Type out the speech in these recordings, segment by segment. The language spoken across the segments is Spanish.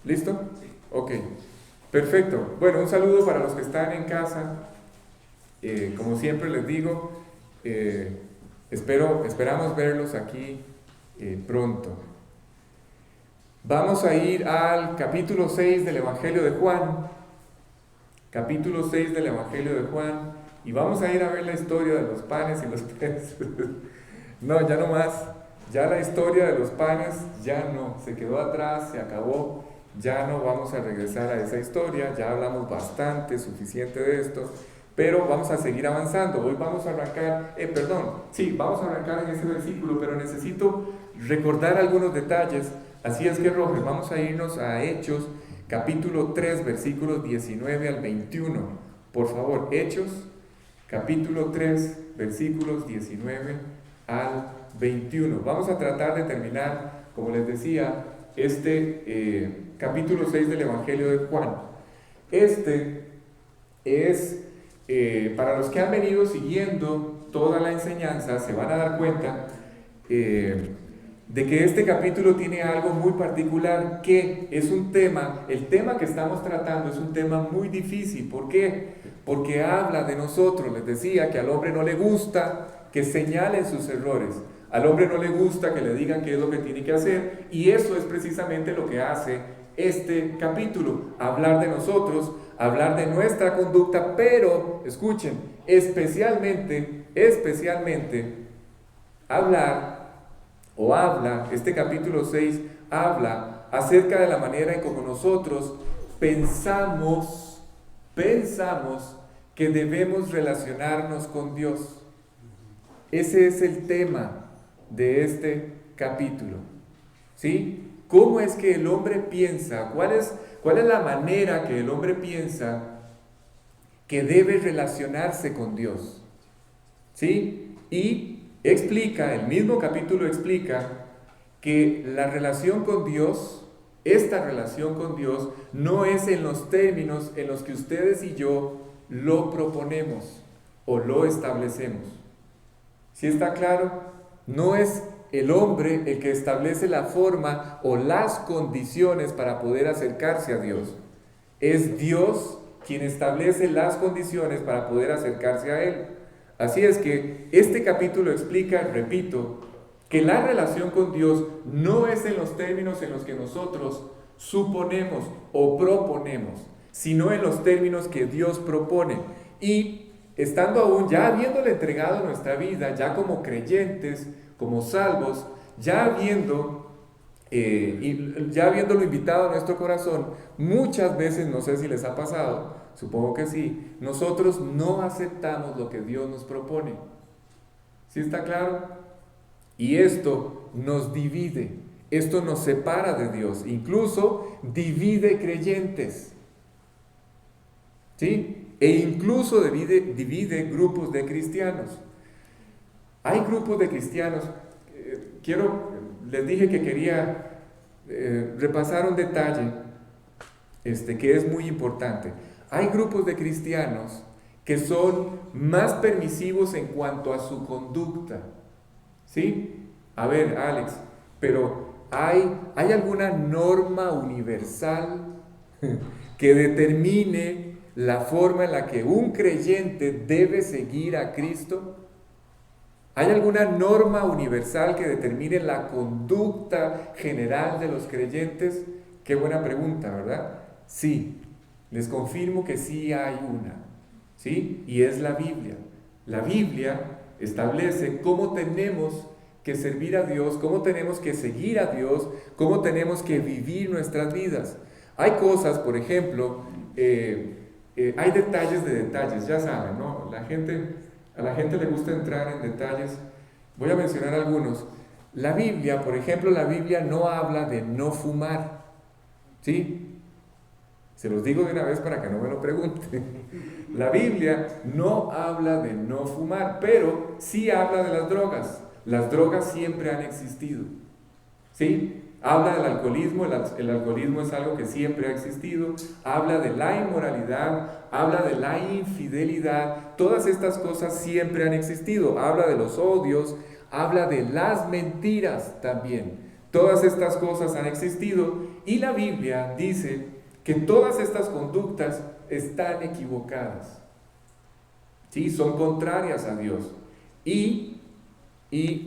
¿Listo? Ok, perfecto. Bueno, un saludo para los que están en casa. Como siempre les digo, esperamos verlos aquí pronto. Vamos a ir al capítulo 6 del Evangelio de Juan. Capítulo 6 del Evangelio de Juan. Y vamos a ir a ver la historia de los panes y los peces. No, ya no más. Ya la historia de los panes ya no. Se quedó atrás, se acabó. Ya no vamos a regresar a esa historia. Ya hablamos bastante, suficiente de esto. Pero vamos a seguir avanzando. Hoy vamos a arrancar, vamos a arrancar en ese versículo, pero necesito recordar algunos detalles. Así es que, Roger, vamos a irnos a Hechos, capítulo 3, versículos 19 al 21. Por favor, Hechos, capítulo 3, versículos 19 al 21. Vamos a tratar de terminar, como les decía, capítulo 6 del Evangelio de Juan. Este es, para los que han venido siguiendo toda la enseñanza, se van a dar cuenta de que este capítulo tiene algo muy particular, que es el tema que estamos tratando es un tema muy difícil. ¿Por qué? Porque habla de nosotros. Les decía que al hombre no le gusta que señalen sus errores, al hombre no le gusta que le digan qué es lo que tiene que hacer, y eso es precisamente lo que hace este capítulo, hablar de nosotros, hablar de nuestra conducta, pero, escuchen, especialmente, este capítulo 6 habla acerca de la manera en cómo nosotros pensamos que debemos relacionarnos con Dios. Ese es el tema de este capítulo, ¿sí? ¿Cómo es que el hombre piensa? ¿Cuál es la manera que el hombre piensa que debe relacionarse con Dios? ¿Sí? Y el mismo capítulo explica que la relación con Dios, esta relación con Dios, no es en los términos en los que ustedes y yo lo proponemos o lo establecemos. ¿Sí está claro? No es el hombre el que establece la forma o las condiciones para poder acercarse a Dios. Es Dios quien establece las condiciones para poder acercarse a Él. Así es que este capítulo explica, repito, que la relación con Dios no es en los términos en los que nosotros suponemos o proponemos, sino en los términos que Dios propone. Y estando aún, ya habiéndole entregado nuestra vida, ya como creyentes, como salvos, ya habiéndolo invitado a nuestro corazón, muchas veces, no sé si les ha pasado, supongo que sí, nosotros no aceptamos lo que Dios nos propone. ¿Sí está claro? Y esto nos divide, esto nos separa de Dios, incluso divide creyentes, ¿sí? E incluso divide grupos de cristianos. Hay grupos de cristianos, les dije que quería repasar un detalle que es muy importante. Hay grupos de cristianos que son más permisivos en cuanto a su conducta, ¿sí? A ver, Alex, pero ¿hay alguna norma universal que determine la forma en la que un creyente debe seguir a Cristo? ¿Hay alguna norma universal que determine la conducta general de los creyentes? Qué buena pregunta, ¿verdad? Sí, les confirmo que sí hay una, ¿sí? Y es la Biblia. La Biblia establece cómo tenemos que servir a Dios, cómo tenemos que seguir a Dios, cómo tenemos que vivir nuestras vidas. Hay cosas, por ejemplo, hay detalles de detalles, ya saben, ¿no? A la gente le gusta entrar en detalles. Voy a mencionar algunos. La Biblia, por ejemplo, la Biblia no habla de no fumar, ¿sí? Se los digo de una vez para que no me lo pregunten. La Biblia no habla de no fumar, pero sí habla de las drogas. Las drogas siempre han existido, ¿sí? Habla del alcoholismo, el alcoholismo es algo que siempre ha existido. Habla de la inmoralidad, habla de la infidelidad. Todas estas cosas siempre han existido. Habla de los odios, habla de las mentiras también. Todas estas cosas han existido y la Biblia dice que todas estas conductas están equivocadas. ¿Sí? Son contrarias a Dios. Y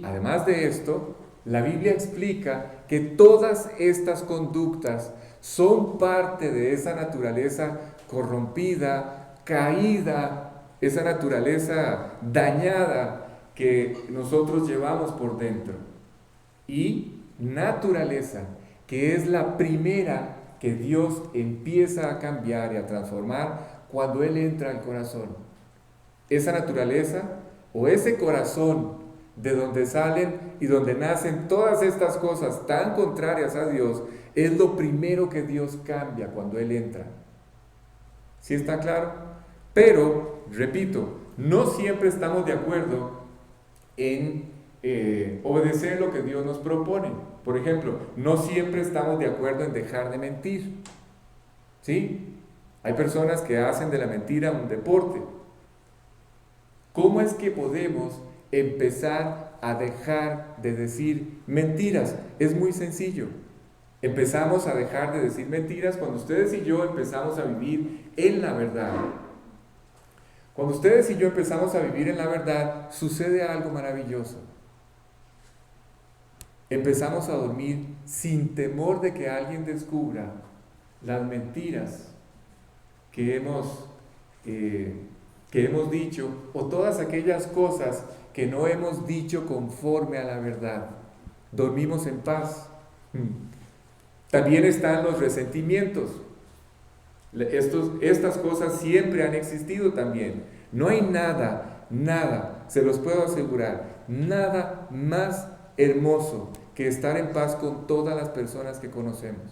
además de esto, la Biblia explica que todas estas conductas son parte de esa naturaleza corrompida, caída, esa naturaleza dañada que nosotros llevamos por dentro. Y naturaleza que es la primera que Dios empieza a cambiar y a transformar cuando Él entra al corazón. Esa naturaleza o ese corazón de donde salen y donde nacen todas estas cosas tan contrarias a Dios, es lo primero que Dios cambia cuando Él entra. ¿Sí está claro? Pero, repito, no siempre estamos de acuerdo en obedecer lo que Dios nos propone. Por ejemplo, no siempre estamos de acuerdo en dejar de mentir. ¿Sí? Hay personas que hacen de la mentira un deporte. ¿Cómo es que podemos empezar a dejar de decir mentiras? Es muy sencillo. Empezamos a dejar de decir mentiras cuando ustedes y yo empezamos a vivir en la verdad. Cuando ustedes y yo empezamos a vivir en la verdad, sucede algo maravilloso. Empezamos a dormir sin temor de que alguien descubra las mentiras que hemos dicho, o todas aquellas cosas que no hemos dicho conforme a la verdad. Dormimos en paz. También están los resentimientos. Estas cosas siempre han existido también. No hay nada, se los puedo asegurar, nada más hermoso que estar en paz con todas las personas que conocemos.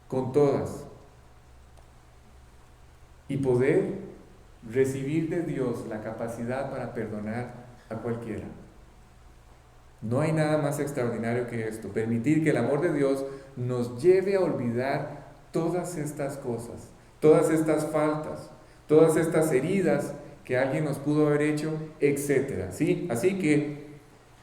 Con todas. Y poder recibir de Dios la capacidad para perdonar a cualquiera. No hay nada más extraordinario que esto. Permitir que el amor de Dios nos lleve a olvidar todas estas cosas, todas estas faltas, todas estas heridas que alguien nos pudo haber hecho, etc. ¿Sí? Así que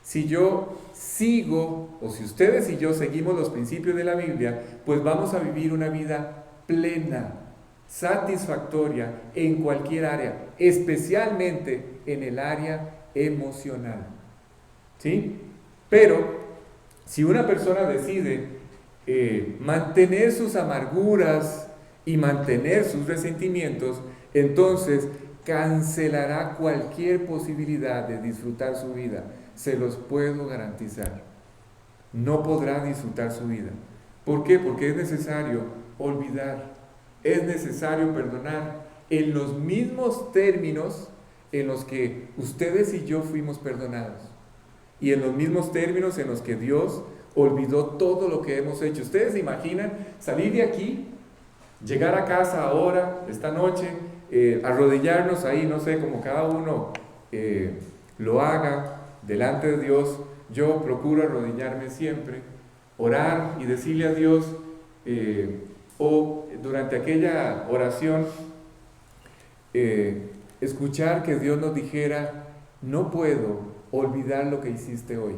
si yo sigo, o si ustedes y yo seguimos los principios de la Biblia, pues vamos a vivir una vida plena, satisfactoria en cualquier área, especialmente en el área emocional. ¿Sí? Pero si una persona decide mantener sus amarguras y mantener sus resentimientos, entonces cancelará cualquier posibilidad de disfrutar su vida. Se los puedo garantizar. No podrá disfrutar su vida. ¿Por qué? Porque es necesario olvidar. Es necesario perdonar en los mismos términos en los que ustedes y yo fuimos perdonados. Y en los mismos términos en los que Dios olvidó todo lo que hemos hecho. ¿Ustedes se imaginan salir de aquí, llegar a casa ahora, esta noche, arrodillarnos ahí, no sé, como cada uno lo haga delante de Dios? Yo procuro arrodillarme siempre, orar y decirle a Dios, o durante aquella oración, escuchar que Dios nos dijera: no puedo olvidar lo que hiciste hoy.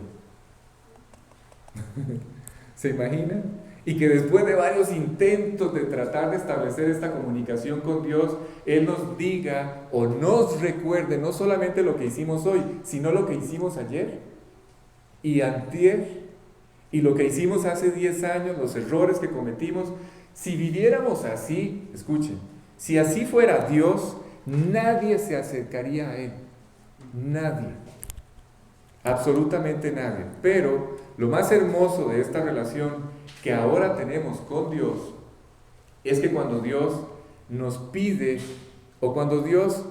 ¿Se imaginan? Y que después de varios intentos de tratar de establecer esta comunicación con Dios, Él nos diga o nos recuerde no solamente lo que hicimos hoy, sino lo que hicimos ayer y antier, y lo que hicimos hace 10 años, los errores que cometimos. Si viviéramos así, escuchen, si así fuera Dios, nadie se acercaría a Él. Nadie. Absolutamente nadie. Pero lo más hermoso de esta relación que ahora tenemos con Dios es que cuando Dios nos pide, o cuando Dios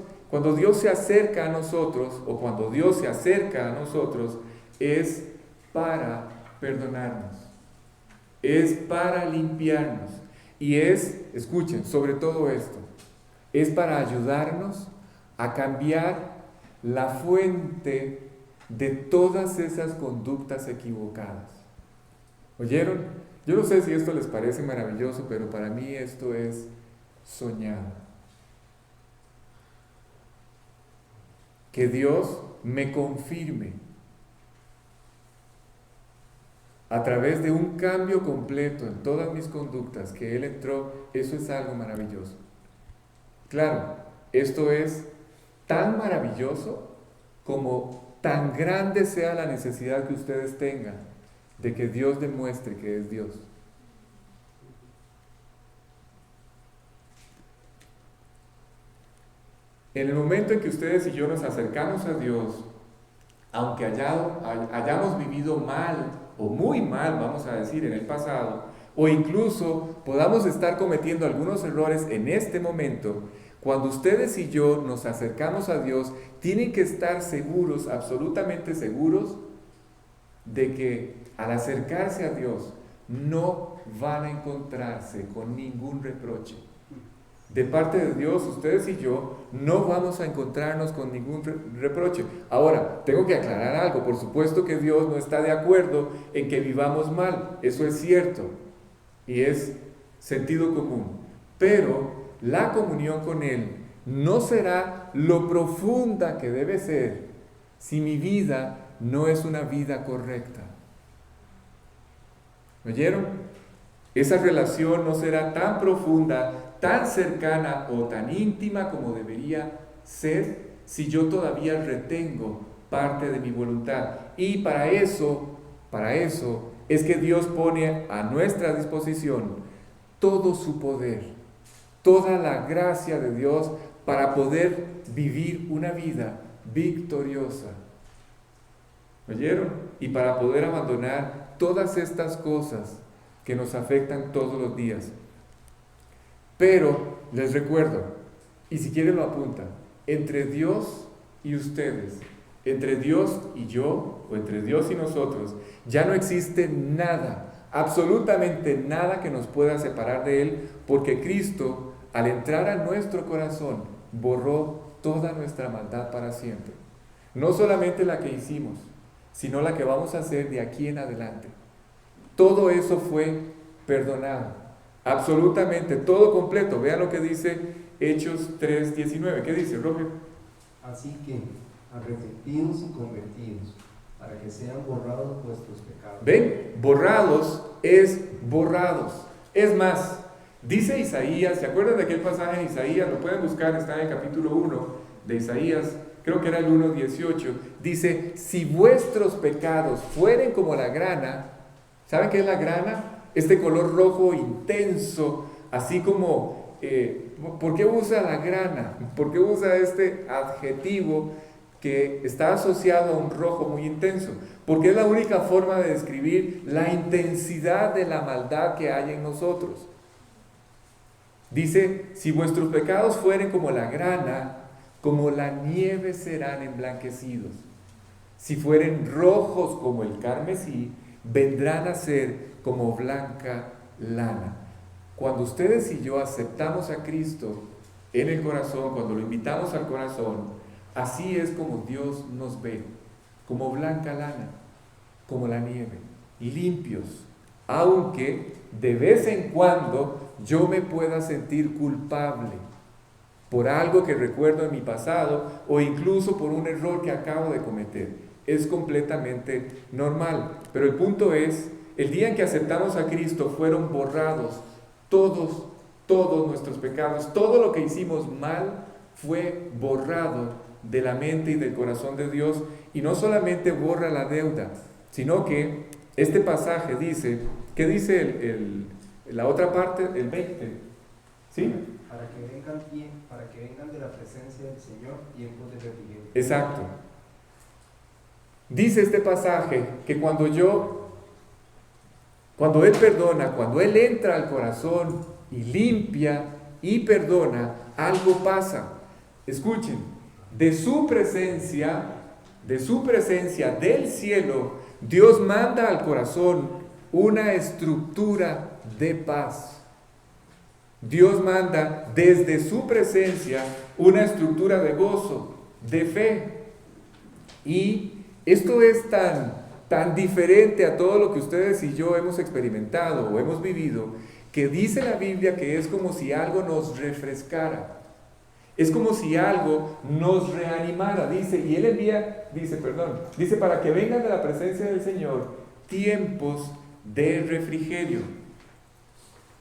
se acerca a nosotros, o cuando Dios se acerca a nosotros, es para perdonarnos, es para limpiarnos, y es, escuchen, sobre todo esto, es para ayudarnos a cambiar la fuente de todas esas conductas equivocadas. ¿Oyeron? Yo no sé si esto les parece maravilloso, pero para mí esto es soñado. Que Dios me confirme a través de un cambio completo en todas mis conductas que Él entró, eso es algo maravilloso. Claro, esto es tan maravilloso como tan grande sea la necesidad que ustedes tengan de que Dios demuestre que es Dios. En el momento en que ustedes y yo nos acercamos a Dios, aunque hayamos vivido mal o muy mal, vamos a decir, en el pasado, o incluso podamos estar cometiendo algunos errores en este momento, cuando ustedes y yo nos acercamos a Dios, tienen que estar seguros, absolutamente seguros, de que al acercarse a Dios no van a encontrarse con ningún reproche. De parte de Dios, ustedes y yo no vamos a encontrarnos con ningún reproche. Ahora, tengo que aclarar algo. Por supuesto que Dios no está de acuerdo en que vivamos mal. Eso es cierto y es sentido común. Pero la comunión con Él no será lo profunda que debe ser si mi vida no es una vida correcta. ¿Me oyeron? Esa relación no será tan profunda, tan cercana o tan íntima como debería ser si yo todavía retengo parte de mi voluntad. Y para eso es que Dios pone a nuestra disposición todo su poder, toda la gracia de Dios para poder vivir una vida victoriosa. ¿Oyeron? Y para poder abandonar todas estas cosas que nos afectan todos los días. Pero les recuerdo, y si quieren lo apuntan, entre Dios y ustedes, entre Dios y yo, o entre Dios y nosotros, ya no existe nada, absolutamente nada que nos pueda separar de Él, porque Cristo, al entrar a nuestro corazón, borró toda nuestra maldad para siempre. No solamente la que hicimos, sino la que vamos a hacer de aquí en adelante. Todo eso fue perdonado. Absolutamente, todo completo. Vean lo que dice Hechos 3:19. ¿Qué dice, Roger? Así que, arrepentidos y convertidos, para que sean borrados vuestros pecados. ¿Ven? Borrados es borrados. Es más, dice Isaías, ¿se acuerdan de aquel pasaje en Isaías? Lo pueden buscar, está en el capítulo 1 de Isaías, creo que era el 1:18. Dice, si vuestros pecados fueren como la grana, ¿saben qué es la grana? Este color rojo intenso, así como, ¿por qué usa la grana? ¿Por qué usa este adjetivo que está asociado a un rojo muy intenso? Porque es la única forma de describir la intensidad de la maldad que hay en nosotros. Dice, si vuestros pecados fueren como la grana, como la nieve serán emblanquecidos. Si fueren rojos como el carmesí, vendrán a ser como blanca lana. Cuando ustedes y yo aceptamos a Cristo en el corazón, cuando lo invitamos al corazón, así es como Dios nos ve, como blanca lana, como la nieve, limpios, aunque de vez en cuando yo me pueda sentir culpable por algo que recuerdo en mi pasado o incluso por un error que acabo de cometer. Es completamente normal, pero el punto es, el día en que aceptamos a Cristo fueron borrados todos nuestros pecados, todo lo que hicimos mal fue borrado de la mente y del corazón de Dios, y no solamente borra la deuda, sino que este pasaje dice, ¿qué dice la otra parte? El 20, ¿sí? Para que vengan de la presencia del Señor tiempos de refrigerio. Exacto. Dice este pasaje que cuando Él perdona, cuando Él entra al corazón y limpia y perdona, algo pasa. Escuchen, de su presencia del cielo, Dios manda al corazón una estructura de paz. Dios manda desde su presencia una estructura de gozo, de fe. Y esto es tan diferente a todo lo que ustedes y yo hemos experimentado o hemos vivido, que dice la Biblia que es como si algo nos refrescara. Es como si algo nos reanimara, dice, y Él dice para que vengan de la presencia del Señor tiempos de refrigerio.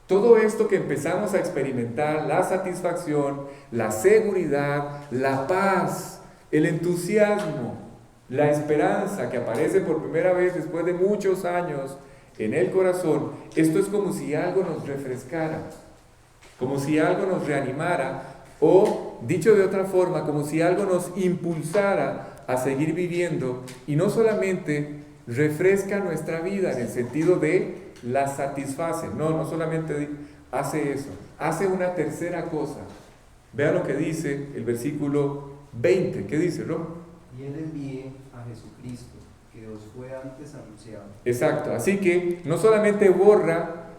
Todo esto que empezamos a experimentar, la satisfacción, la seguridad, la paz, el entusiasmo, la esperanza que aparece por primera vez después de muchos años en el corazón, esto es como si algo nos refrescara, como si algo nos reanimara, o dicho de otra forma, como si algo nos impulsara a seguir viviendo, y no solamente refresca nuestra vida en el sentido de la satisface, no solamente hace eso, hace una tercera cosa. Vean lo que dice el versículo 20, ¿qué dice, Rob? Y Él envíe a Jesucristo, que os fue antes anunciado. Exacto, así que no solamente borra,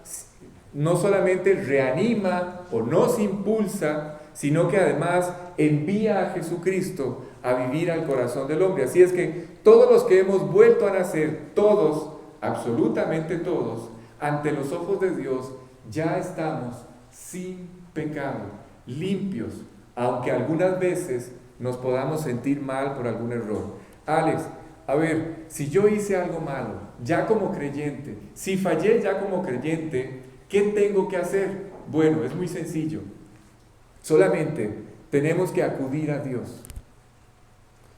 no solamente reanima o nos impulsa, sino que además envía a Jesucristo a vivir al corazón del hombre. Así es que todos los que hemos vuelto a nacer, todos, absolutamente todos, ante los ojos de Dios, ya estamos sin pecado, limpios, aunque algunas veces nos podamos sentir mal por algún error. Alex, a ver, si yo hice algo malo, ya como creyente, si fallé ya como creyente, ¿qué tengo que hacer? Bueno, es muy sencillo. Solamente tenemos que acudir a Dios.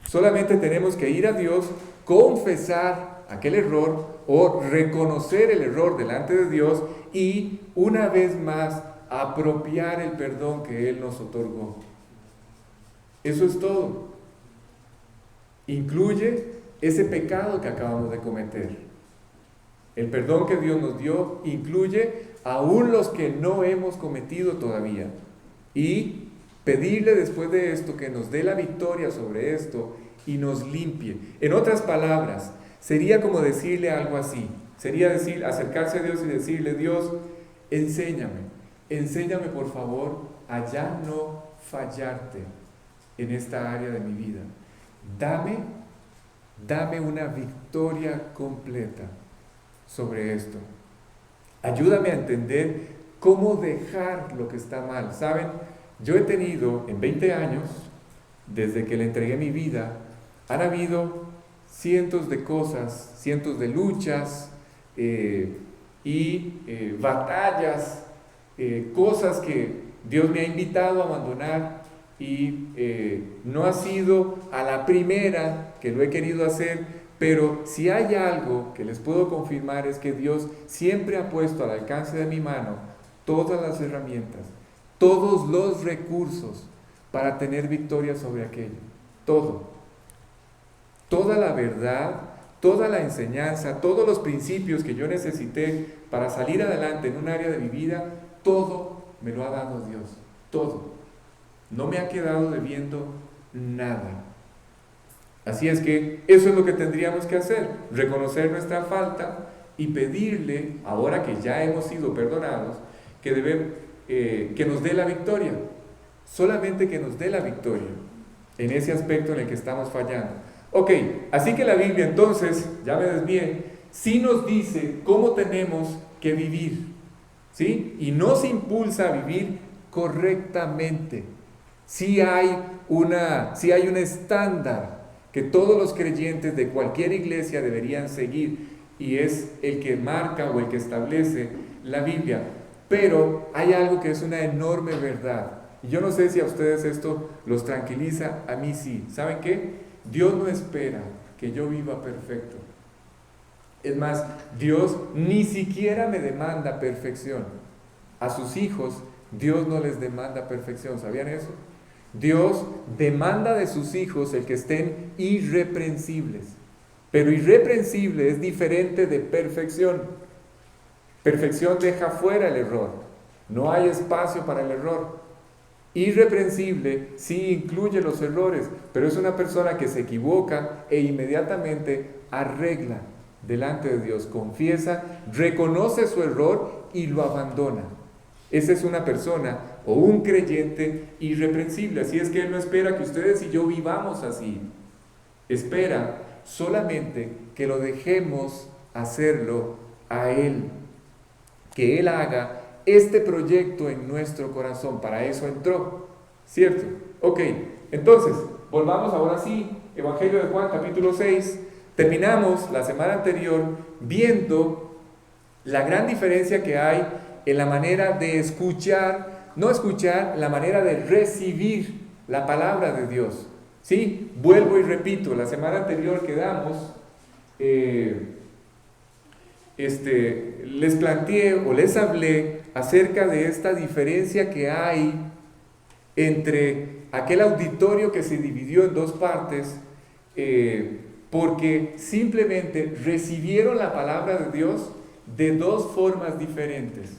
Solamente tenemos que ir a Dios, confesar aquel error o reconocer el error delante de Dios y una vez más apropiar el perdón que Él nos otorgó. Eso es todo. Incluye ese pecado que acabamos de cometer. El perdón que Dios nos dio incluye aún los que no hemos cometido todavía. Y pedirle después de esto que nos dé la victoria sobre esto y nos limpie. En otras palabras, sería como decirle algo así. Sería acercarse a Dios y decirle: Dios, enséñame por favor a ya no fallarte en esta área de mi vida. Dame una victoria completa sobre esto. Ayúdame a entender cómo dejar lo que está mal. ¿Saben? Yo he tenido en 20 años, desde que le entregué mi vida, han habido cientos de cosas, cientos de luchas batallas, cosas que Dios me ha invitado a abandonar y no ha sido a la primera que lo he querido hacer, pero si hay algo que les puedo confirmar es que Dios siempre ha puesto al alcance de mi mano todas las herramientas, todos los recursos para tener victoria sobre aquello. Toda la verdad, toda la enseñanza, todos los principios que yo necesité para salir adelante en un área de mi vida, todo me lo ha dado Dios, todo. No me ha quedado debiendo nada. Así es que eso es lo que tendríamos que hacer, reconocer nuestra falta y pedirle, ahora que ya hemos sido perdonados, que nos dé la victoria, solamente que nos dé la victoria en ese aspecto en el que estamos fallando. Ok, así que la Biblia entonces, ya me desvié, sí nos dice cómo tenemos que vivir, ¿sí? Y nos impulsa a vivir correctamente. Sí hay un estándar que todos los creyentes de cualquier iglesia deberían seguir y es el que marca o el que establece la Biblia. Pero hay algo que es una enorme verdad. Y yo no sé si a ustedes esto los tranquiliza, a mí sí. ¿Saben qué? Dios no espera que yo viva perfecto. Es más, Dios ni siquiera me demanda perfección. A sus hijos, Dios no les demanda perfección. ¿Sabían eso? Dios demanda de sus hijos el que estén irreprensibles. Pero irreprensible es diferente de perfección. Perfección deja fuera el error. No hay espacio para el error. Irreprensible sí incluye los errores, pero es una persona que se equivoca e inmediatamente arregla delante de Dios, confiesa, reconoce su error y lo abandona. Esa es una persona o un creyente irreprensible. Así es que Él no espera que ustedes y yo vivamos así. Espera solamente que lo dejemos hacerlo a Él. Que Él haga este proyecto en nuestro corazón. Para eso entró, ¿cierto? Ok, entonces, volvamos ahora sí, Evangelio de Juan, capítulo 6. Terminamos la semana anterior viendo La gran diferencia que hay en la manera de escuchar, no escuchar, la manera de recibir la palabra de Dios. ¿Sí? Vuelvo y repito, la semana anterior quedamos, les planteé o les hablé acerca de esta diferencia que hay entre aquel auditorio que se dividió en dos partes, porque simplemente recibieron la palabra de Dios de dos formas diferentes.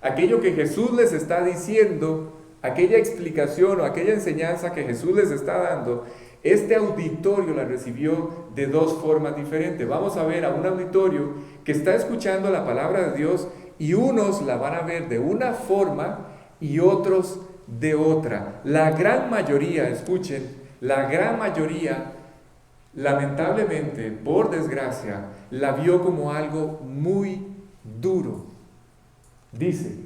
Aquello que Jesús les está diciendo, aquella explicación o aquella enseñanza que Jesús les está dando, este auditorio la recibió de dos formas diferentes. Vamos a ver a un auditorio que está escuchando la palabra de Dios y unos la van a ver de una forma y otros de otra. La gran mayoría, escuchen, la gran mayoría, lamentablemente, por desgracia, la vio como algo muy duro. Dice,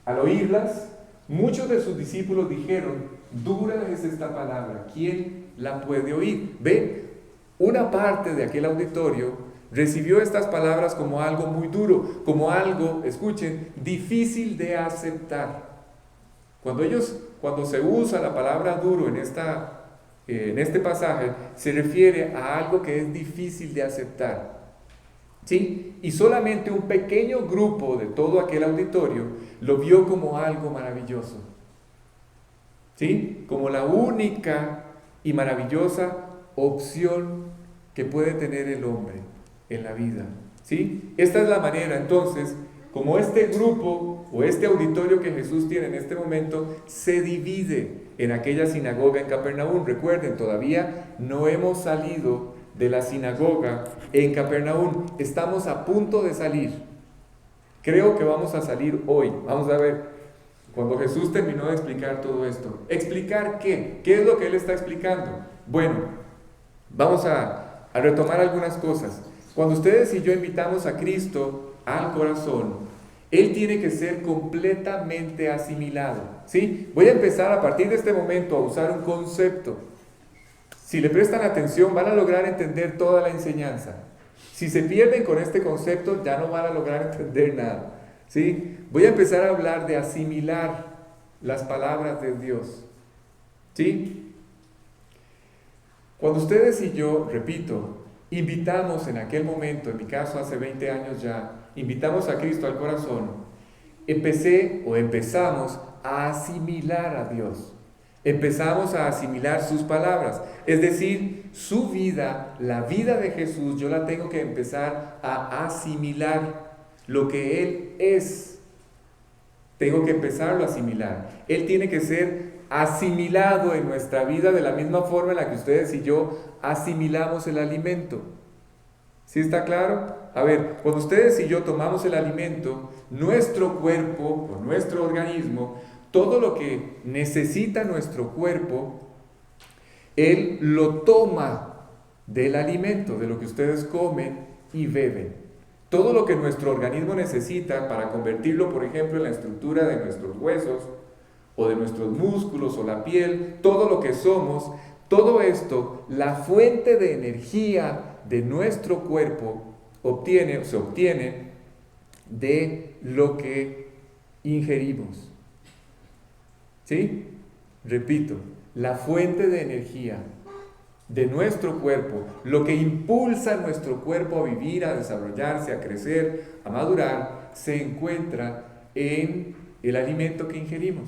al oírlas, muchos de sus discípulos dijeron, dura es esta palabra, ¿quién la puede oír? Ve, una parte de aquel auditorio recibió estas palabras como algo muy duro, como algo, escuchen, difícil de aceptar. Cuando se usa la palabra duro en este pasaje, se refiere a algo que es difícil de aceptar. ¿Sí? Y solamente un pequeño grupo de todo aquel auditorio lo vio como algo maravilloso. ¿Sí? Como la única y maravillosa opción que puede tener el hombre en la vida. ¿Sí? Esta es la manera, entonces, como este grupo o este auditorio que Jesús tiene en este momento se divide en aquella sinagoga en Capernaum. Recuerden, todavía no hemos salido de la sinagoga en Capernaum. Estamos a punto de salir. Creo que vamos a salir hoy. Vamos a ver, cuando Jesús terminó de explicar todo esto. ¿Explicar qué? ¿Qué es lo que Él está explicando? Bueno, vamos a retomar algunas cosas. Cuando ustedes y yo invitamos a Cristo al corazón, Él tiene que ser completamente asimilado. ¿Sí? Voy a empezar a partir de este momento a usar un concepto. Si le prestan atención, van a lograr entender toda la enseñanza. Si se pierden con este concepto, ya no van a lograr entender nada. ¿Sí? Voy a empezar a hablar de asimilar las palabras de Dios. ¿Sí? Cuando ustedes y yo, repito, invitamos en aquel momento, en mi caso hace 20 años ya, invitamos a Cristo al corazón, empezamos a asimilar a Dios. Empezamos a asimilar sus palabras, es decir, su vida, la vida de Jesús, yo la tengo que empezar a asimilar. Lo que Él es, tengo que empezarlo a asimilar. Él tiene que ser asimilado en nuestra vida de la misma forma en la que ustedes y yo asimilamos el alimento. ¿Sí está claro? A ver, cuando ustedes y yo tomamos el alimento, nuestro cuerpo o nuestro organismo, todo lo que necesita nuestro cuerpo, Él lo toma del alimento, de lo que ustedes comen y beben. Todo lo que nuestro organismo necesita para convertirlo, por ejemplo, en la estructura de nuestros huesos o de nuestros músculos o la piel, todo lo que somos, todo esto, la fuente de energía de nuestro cuerpo se obtiene de lo que ingerimos. ¿Sí? Repito, la fuente de energía de nuestro cuerpo, lo que impulsa a nuestro cuerpo a vivir, a desarrollarse, a crecer, a madurar, se encuentra en el alimento que ingerimos.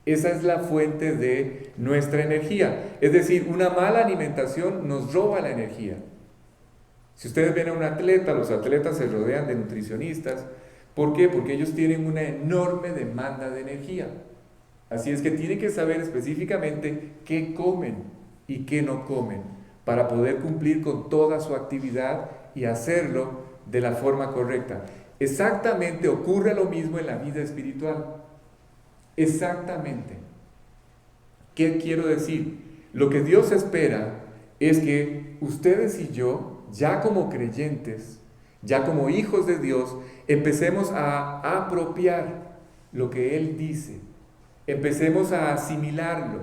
Esa es la fuente de nuestra energía. Es decir, una mala alimentación nos roba la energía. Si ustedes ven a un atleta, los atletas se rodean de nutricionistas. ¿Por qué? Porque ellos tienen una enorme demanda de energía. Así es que tienen que saber específicamente qué comen y qué no comen para poder cumplir con toda su actividad y hacerlo de la forma correcta. Exactamente ocurre lo mismo en la vida espiritual. Exactamente. ¿Qué quiero decir? Lo que Dios espera es que ustedes y yo, ya como creyentes, ya como hijos de Dios, empecemos a apropiar lo que Él dice. Empecemos a asimilarlo.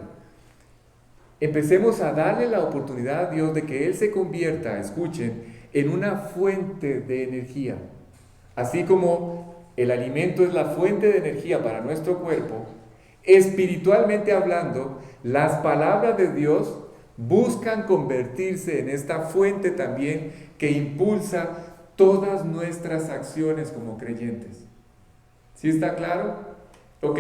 Empecemos a darle la oportunidad a Dios de que Él se convierta, escuchen, en una fuente de energía. Así como el alimento es la fuente de energía para nuestro cuerpo, espiritualmente hablando, las palabras de Dios buscan convertirse en esta fuente también que impulsa todas nuestras acciones como creyentes. ¿Sí está claro? Ok.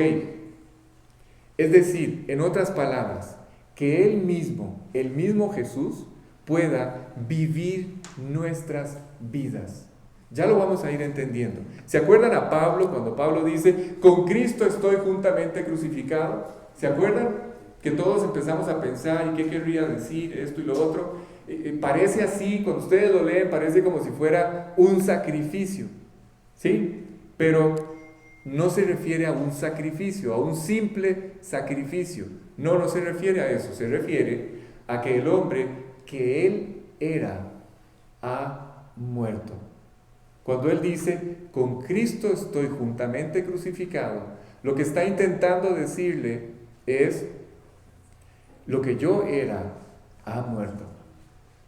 Es decir, en otras palabras, que Él mismo, el mismo Jesús, pueda vivir nuestras vidas. Ya lo vamos a ir entendiendo. ¿Se acuerdan a Pablo cuando Pablo dice, con Cristo estoy juntamente crucificado? ¿Se acuerdan? Que todos empezamos a pensar, ¿y qué querría decir esto y lo otro? Parece así, cuando ustedes lo leen, parece como si fuera un sacrificio, ¿sí? Pero no se refiere a un sacrificio, a un simple sacrificio. No, no se refiere a eso, se refiere a que el hombre que él era ha muerto. Cuando él dice, con Cristo estoy juntamente crucificado, lo que está intentando decirle es, lo que yo era ha muerto.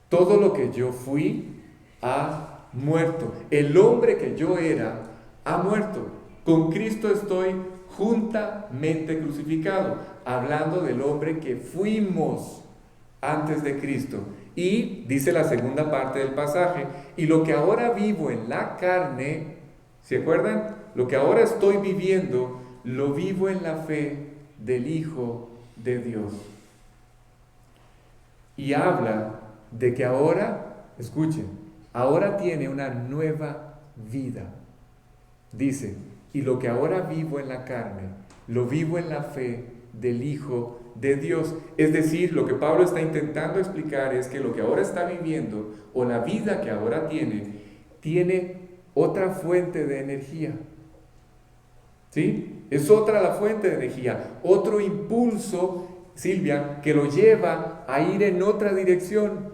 Todo lo que yo fui ha muerto. El hombre que yo era ha muerto. Con Cristo estoy juntamente crucificado, hablando del hombre que fuimos antes de Cristo. Y dice la segunda parte del pasaje, y lo que ahora vivo en la carne, ¿se acuerdan? Lo que ahora estoy viviendo, lo vivo en la fe del Hijo de Dios. Y habla de que ahora, escuchen, ahora tiene una nueva vida. Dice, y lo que ahora vivo en la carne, lo vivo en la fe del Hijo de Dios. Es decir, lo que Pablo está intentando explicar es que lo que ahora está viviendo, o la vida que ahora tiene otra fuente de energía. ¿Sí? Es otra la fuente de energía, otro impulso, Silvia, que lo lleva a ir en otra dirección.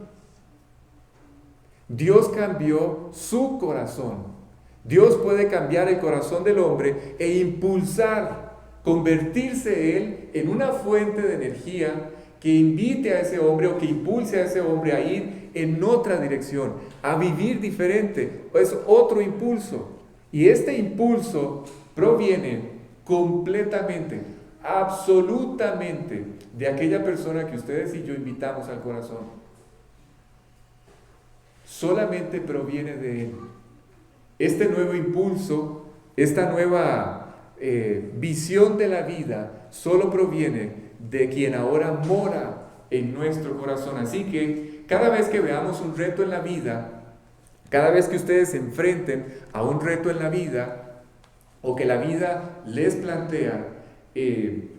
Dios cambió su corazón. Dios puede cambiar el corazón del hombre e impulsar, convertirse él en una fuente de energía que invite a ese hombre o que impulse a ese hombre a ir en otra dirección, a vivir diferente. Es otro impulso. Y este impulso proviene completamente, absolutamente de aquella persona que ustedes y yo invitamos al corazón. Solamente proviene de él. Este nuevo impulso, esta nueva visión de la vida, solo proviene de quien ahora mora en nuestro corazón. Así que cada vez que veamos un reto en la vida, cada vez que ustedes se enfrenten a un reto en la vida, o que la vida les plantea,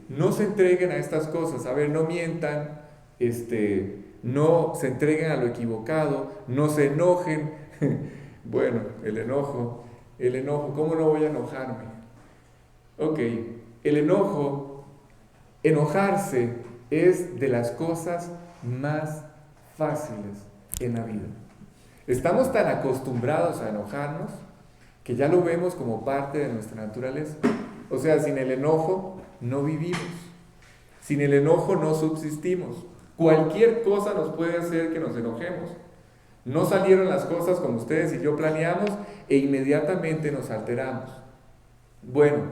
no se entreguen a estas cosas. A ver, no mientan, no se entreguen a lo equivocado, no se enojen. Bueno, el enojo, ¿cómo no voy a enojarme? Ok, el enojarse es de las cosas más fáciles en la vida. Estamos tan acostumbrados a enojarnos que ya lo vemos como parte de nuestra naturaleza. O sea, sin el enojo no vivimos, sin el enojo no subsistimos. Cualquier cosa nos puede hacer que nos enojemos. No salieron las cosas como ustedes y yo planeamos e inmediatamente nos alteramos. Bueno,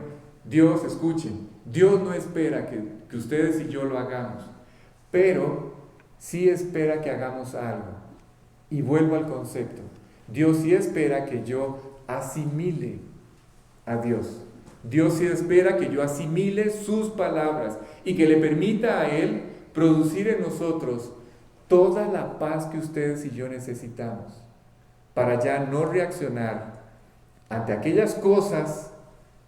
Dios, escuchen, Dios no espera que ustedes y yo lo hagamos, pero sí espera que hagamos algo. Y vuelvo al concepto. Dios sí espera que yo asimile a Dios. Dios sí espera que yo asimile sus palabras y que le permita a Él producir en nosotros toda la paz que ustedes y yo necesitamos para ya no reaccionar ante aquellas cosas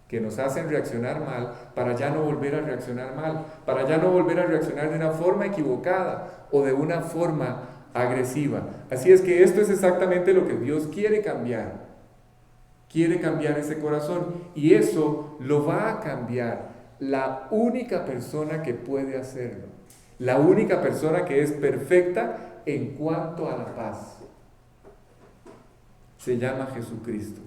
que nos hacen reaccionar mal, para ya no volver a reaccionar mal, para ya no volver a reaccionar de una forma equivocada o de una forma agresiva. Así es que esto es exactamente lo que Dios quiere cambiar. Quiere cambiar ese corazón y eso lo va a cambiar la única persona que puede hacerlo. La única persona que es perfecta en cuanto a la paz. Se llama Jesucristo.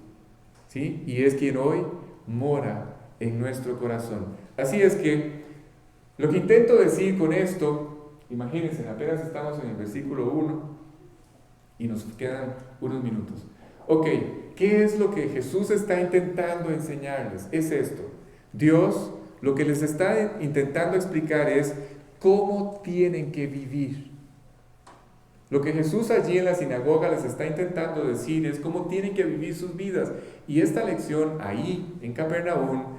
¿Sí? Y es quien hoy mora en nuestro corazón. Así es que lo que intento decir con esto, imagínense, apenas estamos en el versículo 1 y nos quedan unos minutos. Ok, ¿qué es lo que Jesús está intentando enseñarles? Es esto. Dios lo que les está intentando explicar es cómo tienen que vivir. Lo que Jesús allí en la sinagoga les está intentando decir es cómo tienen que vivir sus vidas. Y esta lección ahí, en Capernaum,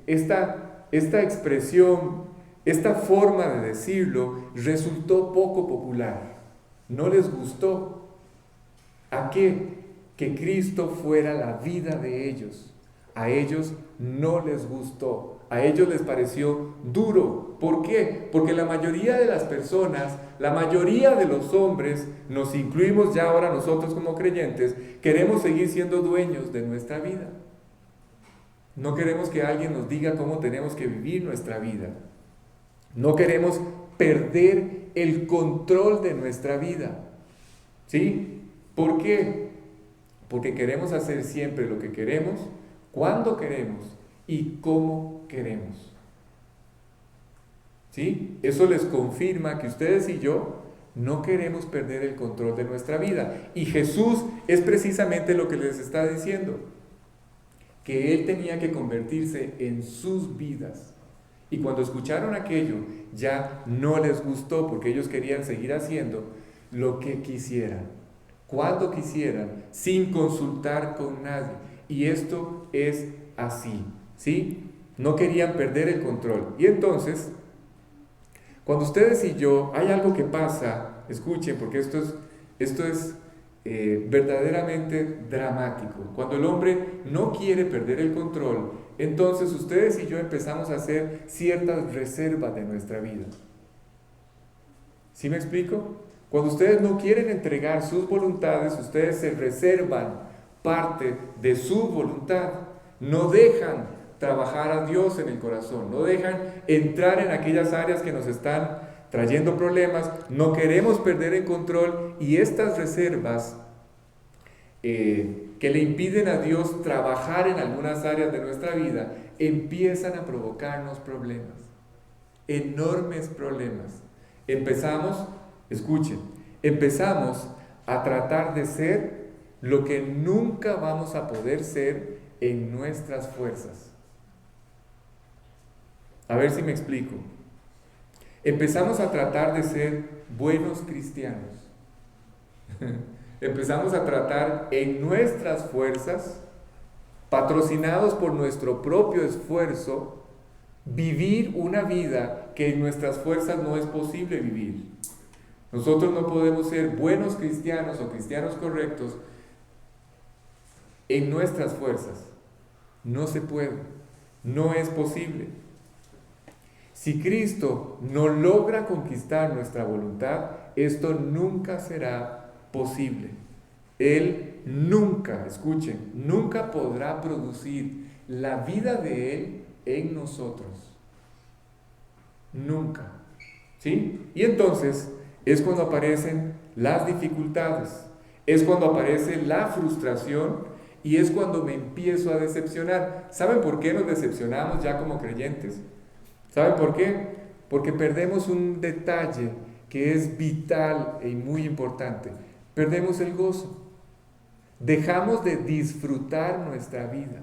esta expresión, esta forma de decirlo, resultó poco popular. No les gustó. ¿A qué? Que Cristo fuera la vida de ellos. A ellos no les gustó. A ellos les pareció duro. ¿Por qué? Porque la mayoría de las personas, la mayoría de los hombres, nos incluimos ya ahora nosotros como creyentes, queremos seguir siendo dueños de nuestra vida. No queremos que alguien nos diga cómo tenemos que vivir nuestra vida. No queremos perder el control de nuestra vida. ¿Sí? ¿Por qué? Porque queremos hacer siempre lo que queremos, cuando queremos y cómo queremos. ¿Sí? Eso les confirma que ustedes y yo no queremos perder el control de nuestra vida. Y Jesús es precisamente lo que les está diciendo, que Él tenía que convertirse en sus vidas. Y cuando escucharon aquello, ya no les gustó, porque ellos querían seguir haciendo lo que quisieran, cuando quisieran, sin consultar con nadie. Y esto es así, ¿sí? No querían perder el control. Y entonces, cuando ustedes y yo, hay algo que pasa, escuchen, porque esto es verdaderamente dramático. Cuando el hombre no quiere perder el control, entonces ustedes y yo empezamos a hacer ciertas reservas de nuestra vida. ¿Sí me explico? Cuando ustedes no quieren entregar sus voluntades, ustedes se reservan parte de su voluntad. No dejan trabajar a Dios en el corazón, no dejan entrar en aquellas áreas que nos están trayendo problemas, no queremos perder el control, y estas reservas que le impiden a Dios trabajar en algunas áreas de nuestra vida, empiezan a provocarnos problemas, enormes problemas. Empezamos a tratar de ser lo que nunca vamos a poder ser en nuestras fuerzas. A ver si me explico. Empezamos a tratar de ser buenos cristianos. Empezamos a tratar en nuestras fuerzas, patrocinados por nuestro propio esfuerzo, vivir una vida que en nuestras fuerzas no es posible vivir. Nosotros no podemos ser buenos cristianos o cristianos correctos en nuestras fuerzas. No se puede, no es posible. Si Cristo no logra conquistar nuestra voluntad, esto nunca será posible. Él nunca, escuchen, nunca podrá producir la vida de Él en nosotros. Nunca. ¿Sí? Y entonces es cuando aparecen las dificultades, es cuando aparece la frustración y es cuando me empiezo a decepcionar. ¿Saben por qué nos decepcionamos ya como creyentes? ¿Saben por qué? Porque perdemos un detalle que es vital y muy importante. Perdemos el gozo. Dejamos de disfrutar nuestra vida.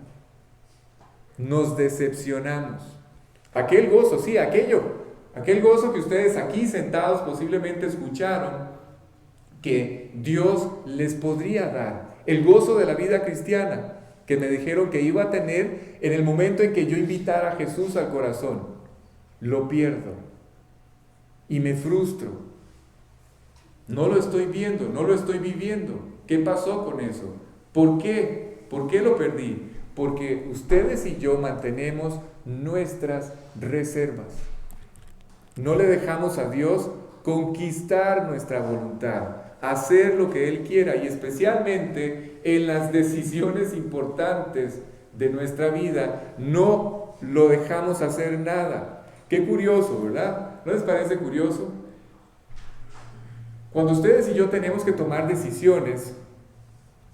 Nos decepcionamos. Aquel gozo, sí, aquel gozo que ustedes aquí sentados posiblemente escucharon que Dios les podría dar. El gozo de la vida cristiana que me dijeron que iba a tener en el momento en que yo invitara a Jesús al corazón. Lo pierdo y me frustro. No lo estoy viendo, no lo estoy viviendo. ¿Qué pasó con eso? ¿Por qué? ¿Por qué lo perdí? Porque ustedes y yo mantenemos nuestras reservas. No le dejamos a Dios conquistar nuestra voluntad, hacer lo que Él quiera, y especialmente en las decisiones importantes de nuestra vida, no lo dejamos hacer nada. Qué curioso, ¿verdad? ¿No les parece curioso? Cuando ustedes y yo tenemos que tomar decisiones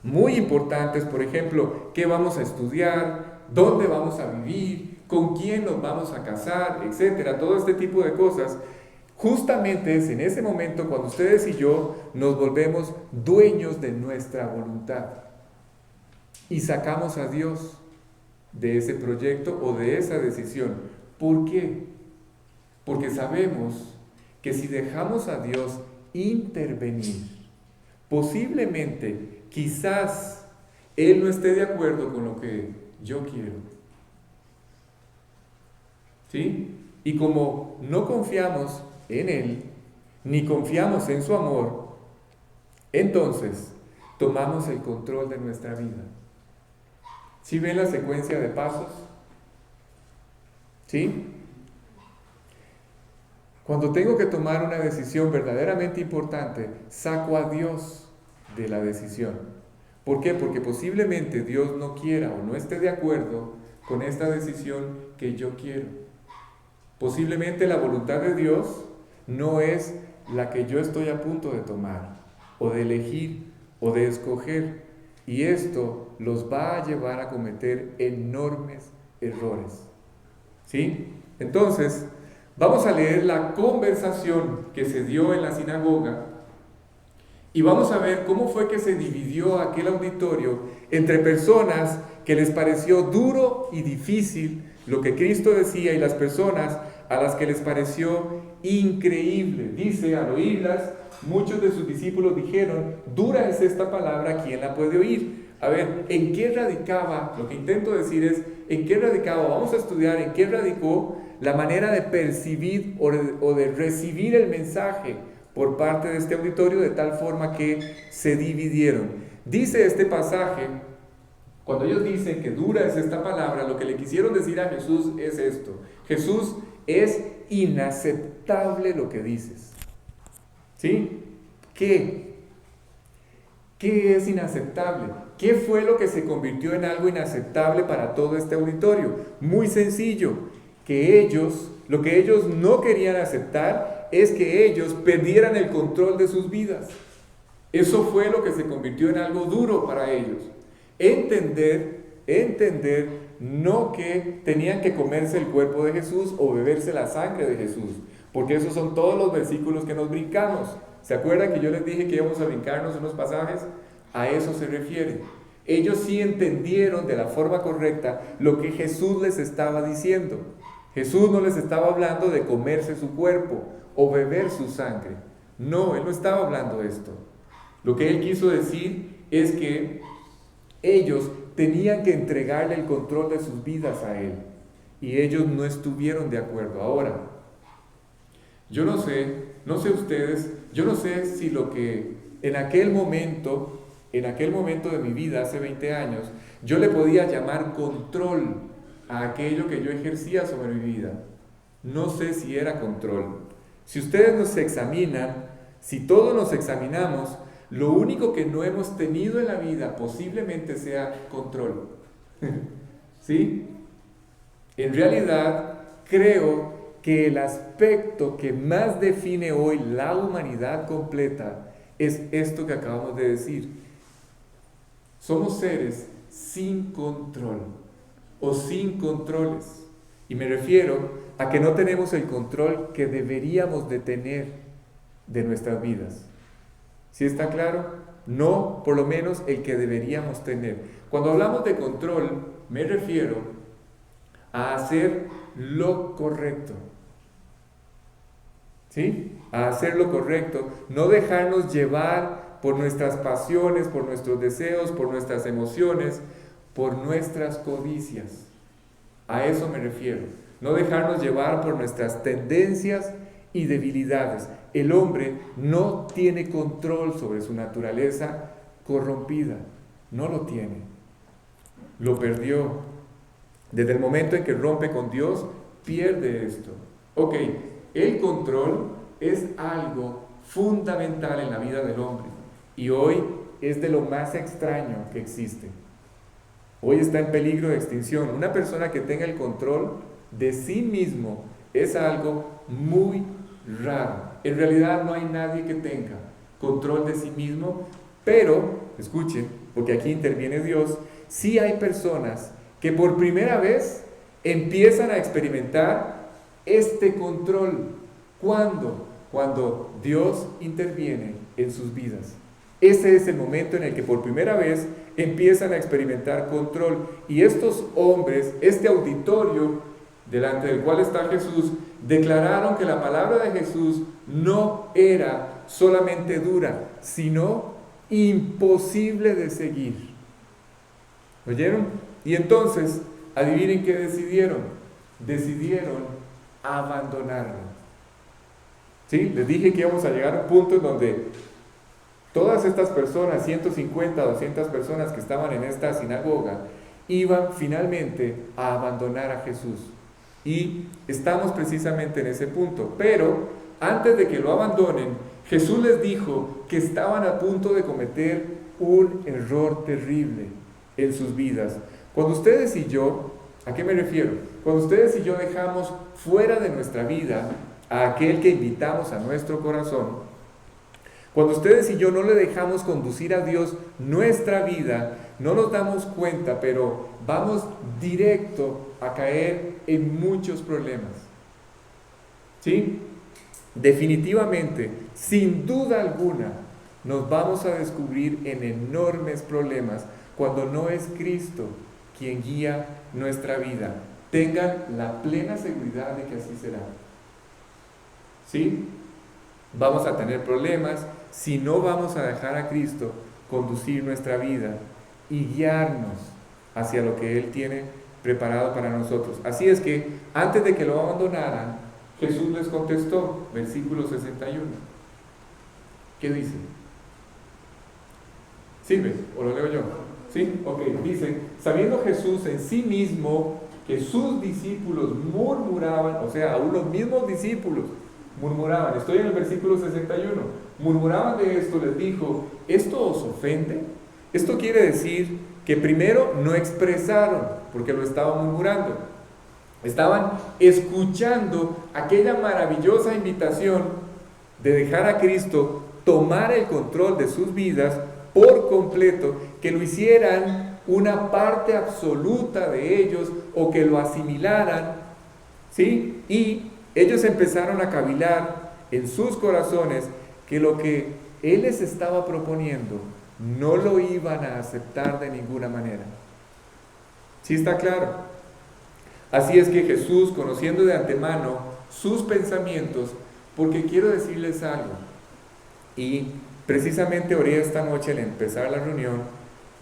muy importantes, por ejemplo, qué vamos a estudiar, dónde vamos a vivir, con quién nos vamos a casar, etcétera, todo este tipo de cosas, justamente es en ese momento cuando ustedes y yo nos volvemos dueños de nuestra voluntad y sacamos a Dios de ese proyecto o de esa decisión. ¿Por qué? Porque sabemos que si dejamos a Dios intervenir, posiblemente, quizás, Él no esté de acuerdo con lo que yo quiero. ¿Sí? Y como no confiamos en Él, ni confiamos en su amor, entonces tomamos el control de nuestra vida. ¿Sí ven la secuencia de pasos? ¿Sí? Cuando tengo que tomar una decisión verdaderamente importante, saco a Dios de la decisión. ¿Por qué? Porque posiblemente Dios no quiera o no esté de acuerdo con esta decisión que yo quiero. Posiblemente la voluntad de Dios no es la que yo estoy a punto de tomar, o de elegir, o de escoger. Y esto los va a llevar a cometer enormes errores. ¿Sí? Entonces, vamos a leer la conversación que se dio en la sinagoga y vamos a ver cómo fue que se dividió aquel auditorio entre personas que les pareció duro y difícil lo que Cristo decía y las personas a las que les pareció increíble. Dice, al oírlas, muchos de sus discípulos dijeron, dura es esta palabra, ¿quién la puede oír? A ver, ¿en qué radicaba? Lo que intento decir es, ¿en qué radicaba? Vamos a estudiar en qué radicó la manera de percibir o de recibir el mensaje por parte de este auditorio de tal forma que se dividieron. Dice este pasaje, cuando ellos dicen que dura es esta palabra, lo que le quisieron decir a Jesús es esto. Jesús, es inaceptable lo que dices. ¿Sí? ¿Qué? ¿Qué es inaceptable? ¿Qué fue lo que se convirtió en algo inaceptable para todo este auditorio? Muy sencillo, lo que ellos no querían aceptar es que ellos perdieran el control de sus vidas. Eso fue lo que se convirtió en algo duro para ellos. Entender no que tenían que comerse el cuerpo de Jesús o beberse la sangre de Jesús, porque esos son todos los versículos que nos brincamos. ¿Se acuerdan que yo les dije que íbamos a brincarnos unos pasajes? A eso se refiere. Ellos sí entendieron de la forma correcta lo que Jesús les estaba diciendo. Jesús no les estaba hablando de comerse su cuerpo o beber su sangre. No, Él no estaba hablando de esto. Lo que Él quiso decir es que ellos tenían que entregarle el control de sus vidas a Él. Y ellos no estuvieron de acuerdo. Ahora, yo no sé ustedes, yo no sé si lo que en aquel momento de mi vida, hace 20 años, yo le podía llamar control a aquello que yo ejercía sobre mi vida. No sé si era control. Si ustedes nos examinan, si todos nos examinamos, lo único que no hemos tenido en la vida posiblemente sea control. ¿Sí? En realidad, creo que el aspecto que más define hoy la humanidad completa es esto que acabamos de decir. Somos seres sin control o sin controles. Y me refiero a que no tenemos el control que deberíamos de tener de nuestras vidas. ¿Sí está claro? No, por lo menos el que deberíamos tener. Cuando hablamos de control, me refiero a hacer lo correcto. ¿Sí? A hacer lo correcto. No dejarnos llevar por nuestras pasiones, por nuestros deseos, por nuestras emociones, por nuestras codicias. A eso me refiero. No dejarnos llevar por nuestras tendencias y debilidades. El hombre no tiene control sobre su naturaleza corrompida. No lo tiene. Lo perdió. Desde el momento en que rompe con Dios, pierde esto. Ok, el control es algo fundamental en la vida del hombre. Y hoy es de lo más extraño que existe. Hoy está en peligro de extinción. Una persona que tenga el control de sí mismo es algo muy raro. En realidad no hay nadie que tenga control de sí mismo, pero, escuchen, porque aquí interviene Dios, sí hay personas que por primera vez empiezan a experimentar este control. ¿Cuándo? cuando Dios interviene en sus vidas. Ese es el momento en el que por primera vez empiezan a experimentar control. Y estos hombres, este auditorio delante del cual está Jesús, declararon que la palabra de Jesús no era solamente dura, sino imposible de seguir. ¿Oyeron? Y entonces, adivinen qué decidieron. Decidieron abandonarlo. ¿Sí? Les dije que íbamos a llegar a un punto en donde todas estas personas, 150, 200 personas que estaban en esta sinagoga, iban finalmente a abandonar a Jesús. Y estamos precisamente en ese punto. Pero antes de que lo abandonen, Jesús les dijo que estaban a punto de cometer un error terrible en sus vidas. Cuando ustedes y yo, ¿a qué me refiero? Cuando ustedes y yo dejamos fuera de nuestra vida a aquel que invitamos a nuestro corazón, cuando ustedes y yo no le dejamos conducir a Dios nuestra vida, no nos damos cuenta, pero vamos directo a caer en muchos problemas. ¿Sí? Definitivamente, sin duda alguna, nos vamos a descubrir en enormes problemas cuando no es Cristo quien guía nuestra vida. Tengan la plena seguridad de que así será. ¿Sí? Vamos a tener problemas si no vamos a dejar a Cristo conducir nuestra vida y guiarnos hacia lo que Él tiene preparado para nosotros. Así es que antes de que lo abandonaran, Jesús les contestó, versículo 61. ¿Qué dice? ¿Sirve? ¿O lo leo yo? ¿Sí? Ok, dice, sabiendo Jesús en sí mismo que sus discípulos murmuraban, o sea, aún los mismos discípulos murmuraban, estoy en el versículo 61, murmuraban de esto, les dijo, ¿esto os ofende? Esto quiere decir que primero no expresaron, porque lo estaban murmurando, estaban escuchando aquella maravillosa invitación de dejar a Cristo tomar el control de sus vidas por completo, que lo hicieran una parte absoluta de ellos o que lo asimilaran, ¿sí? Y ellos empezaron a cavilar en sus corazones que lo que Él les estaba proponiendo no lo iban a aceptar de ninguna manera. ¿Sí está claro? Así es que Jesús, conociendo de antemano sus pensamientos, porque quiero decirles algo, y precisamente oré esta noche al empezar la reunión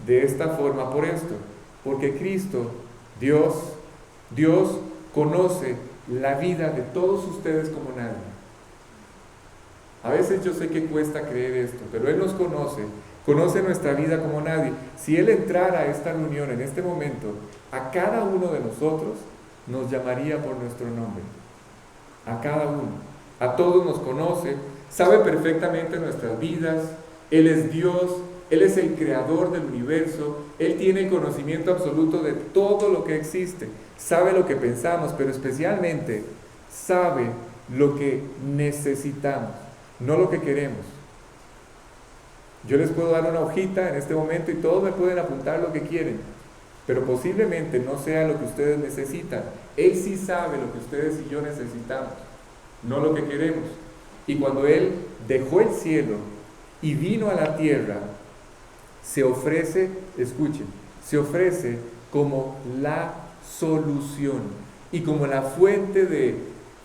de esta forma por esto, porque Cristo, Dios conoce la vida de todos ustedes como nadie. A veces yo sé que cuesta creer esto, pero Él nos conoce nuestra vida como nadie. Si Él entrara a esta reunión en este momento, a cada uno de nosotros nos llamaría por nuestro nombre. A cada uno. A todos nos conoce, sabe perfectamente nuestras vidas. Él es Dios, Él es el creador del universo, Él tiene conocimiento absoluto de todo lo que existe. Sabe lo que pensamos, pero especialmente sabe lo que necesitamos, no lo que queremos. Yo les puedo dar una hojita en este momento y todos me pueden apuntar lo que quieren, pero posiblemente no sea lo que ustedes necesitan. Él sí sabe lo que ustedes y yo necesitamos, no lo que queremos. Y cuando Él dejó el cielo y vino a la tierra, se ofrece, escuchen, se ofrece como la solución y como la fuente de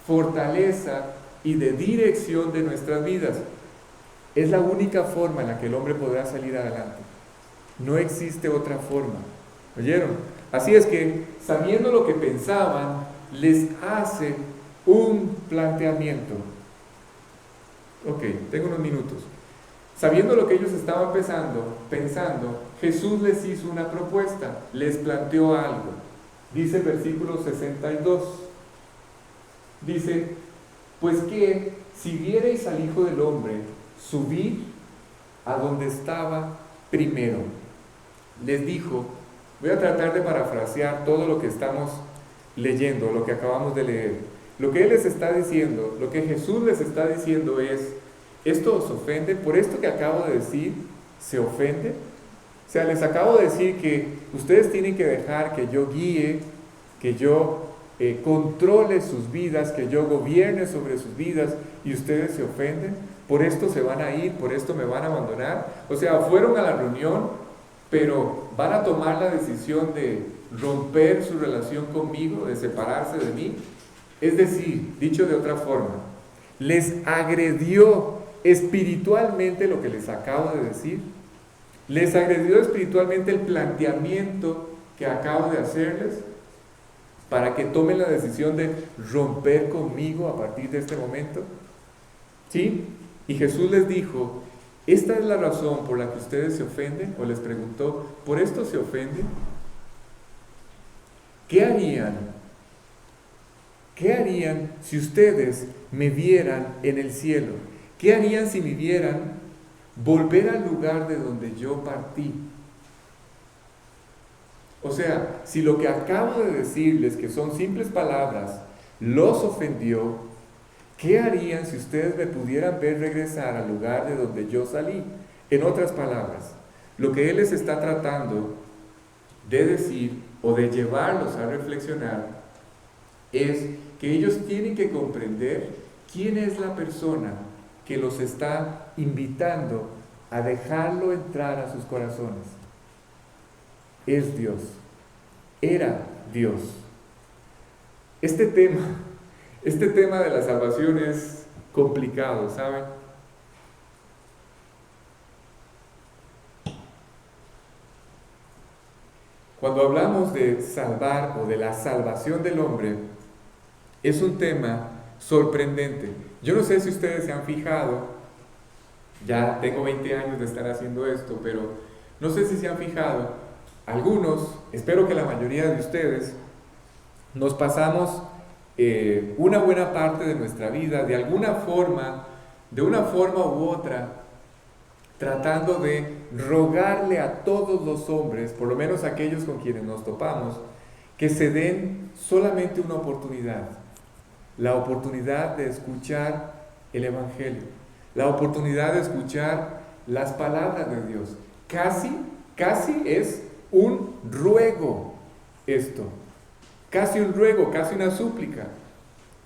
fortaleza y de dirección de nuestras vidas. Es la única forma en la que el hombre podrá salir adelante. No existe otra forma. ¿Oyeron? Así es que, sabiendo lo que pensaban, les hace un planteamiento. Ok, tengo unos minutos. Sabiendo lo que ellos estaban pensando, Jesús les hizo una propuesta, les planteó algo. Dice el versículo 62. Dice, pues que si viereis al Hijo del Hombre subir a donde estaba primero. Les dijo, voy a tratar de parafrasear todo lo que estamos leyendo, lo que acabamos de leer. Lo que Él les está diciendo, lo que Jesús les está diciendo es, ¿esto os ofende? ¿Por esto que acabo de decir, se ofende? O sea, les acabo de decir que ustedes tienen que dejar que yo guíe, que yo controle sus vidas, que yo gobierne sobre sus vidas y ustedes se ofenden, por esto se van a ir, por esto me van a abandonar. O sea, fueron a la reunión, pero van a tomar la decisión de romper su relación conmigo, de separarse de mí. Es decir, dicho de otra forma, les agredió espiritualmente lo que les acabo de decir. Les agredió espiritualmente el planteamiento que acabo de hacerles para que tomen la decisión de romper conmigo a partir de este momento. ¿Sí? Y Jesús les dijo, esta es la razón por la que ustedes se ofenden, o les preguntó, ¿por esto se ofenden? ¿Qué harían? ¿Qué harían si ustedes me vieran en el cielo? ¿Qué harían si me vieran volver al lugar de donde yo partí? O sea, si lo que acabo de decirles, que son simples palabras, los ofendió, ¿qué harían si ustedes me pudieran ver regresar al lugar de donde yo salí? En otras palabras, lo que Él les está tratando de decir o de llevarlos a reflexionar es que ellos tienen que comprender quién es la persona que los está invitando a dejarlo entrar a sus corazones. Es Dios. Era Dios. Este tema de la salvación es complicado, ¿saben? Cuando hablamos de salvar o de la salvación del hombre, es un tema sorprendente. Yo no sé si ustedes se han fijado, ya tengo 20 años de estar haciendo esto, pero no sé si se han fijado, algunos, espero que la mayoría de ustedes, nos pasamos una buena parte de nuestra vida, de una forma u otra, tratando de rogarle a todos los hombres, por lo menos aquellos con quienes nos topamos, que se den solamente una oportunidad, la oportunidad de escuchar el Evangelio, la oportunidad de escuchar las palabras de Dios. Casi es un ruego esto, casi un ruego, casi una súplica.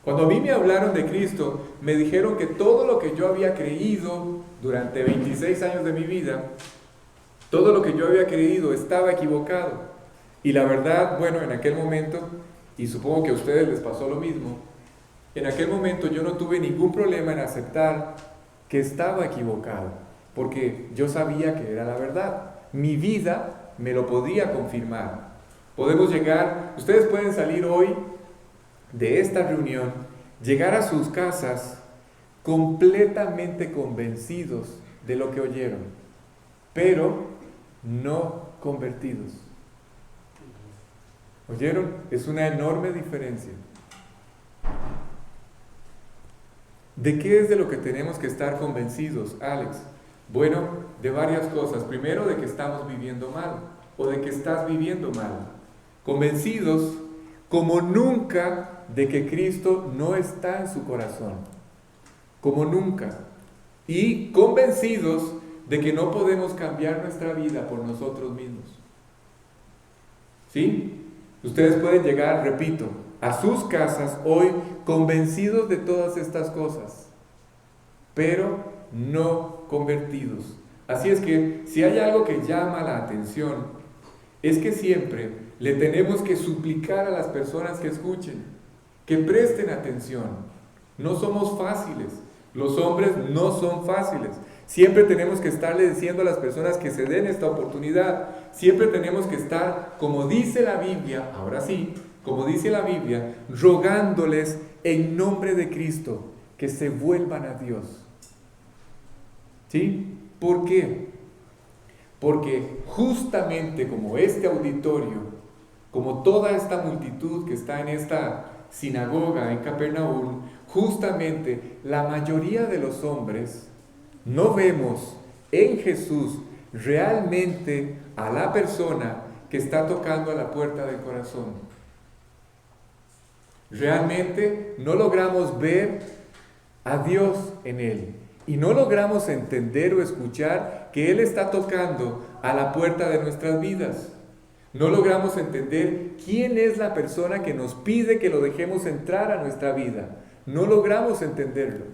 Cuando a mí me hablaron de Cristo, me dijeron que todo lo que yo había creído durante 26 años de mi vida, todo lo que yo había creído estaba equivocado. Y la verdad, bueno, en aquel momento, y supongo que a ustedes les pasó lo mismo, en aquel momento yo no tuve ningún problema en aceptar que estaba equivocado, porque yo sabía que era la verdad. Mi vida me lo podía confirmar. Podemos llegar, ustedes pueden salir hoy de esta reunión, llegar a sus casas completamente convencidos de lo que oyeron, pero no convertidos. ¿Oyeron? Es una enorme diferencia. ¿De qué es de lo que tenemos que estar convencidos, Alex? Bueno, de varias cosas. Primero, de que estamos viviendo mal, o de que estás viviendo mal. Convencidos como nunca de que Cristo no está en su corazón. Como nunca. Y convencidos de que no podemos cambiar nuestra vida por nosotros mismos. ¿Sí? Ustedes pueden llegar, repito, a sus casas hoy convencidos de todas estas cosas, pero no convertidos. Así es que si hay algo que llama la atención, es que siempre le tenemos que suplicar a las personas que escuchen, que presten atención. No somos fáciles, los hombres no son fáciles. Siempre tenemos que estarle diciendo a las personas que se den esta oportunidad. Siempre tenemos que estar, como dice la Biblia, ahora sí, como dice la Biblia, rogándoles en nombre de Cristo que se vuelvan a Dios. ¿Sí? ¿Por qué? Porque justamente como este auditorio, como toda esta multitud que está en esta sinagoga en Capernaum, justamente la mayoría de los hombres no vemos en Jesús realmente a la persona que está tocando a la puerta del corazón. Realmente no logramos ver a Dios en él y no logramos entender o escuchar que Él está tocando a la puerta de nuestras vidas. No logramos entender quién es la persona que nos pide que lo dejemos entrar a nuestra vida. No logramos entenderlo.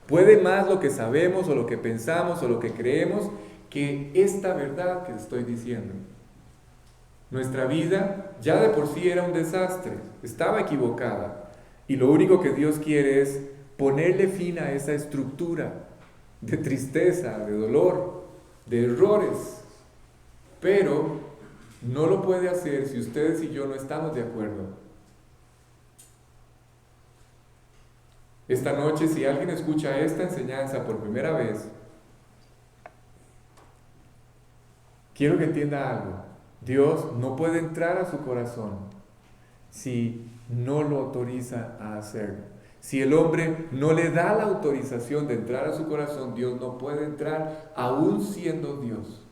Puede más lo que sabemos o lo que pensamos o lo que creemos que esta verdad que estoy diciendo. Nuestra vida ya de por sí era un desastre, estaba equivocada. Y lo único que Dios quiere es ponerle fin a esa estructura de tristeza, de dolor, de errores. Pero no lo puede hacer si ustedes y yo no estamos de acuerdo. Esta noche, si alguien escucha esta enseñanza por primera vez, quiero que entienda algo. Dios no puede entrar a su corazón si no lo autoriza a hacerlo. Si el hombre no le da la autorización de entrar a su corazón, Dios no puede entrar aún siendo Dios.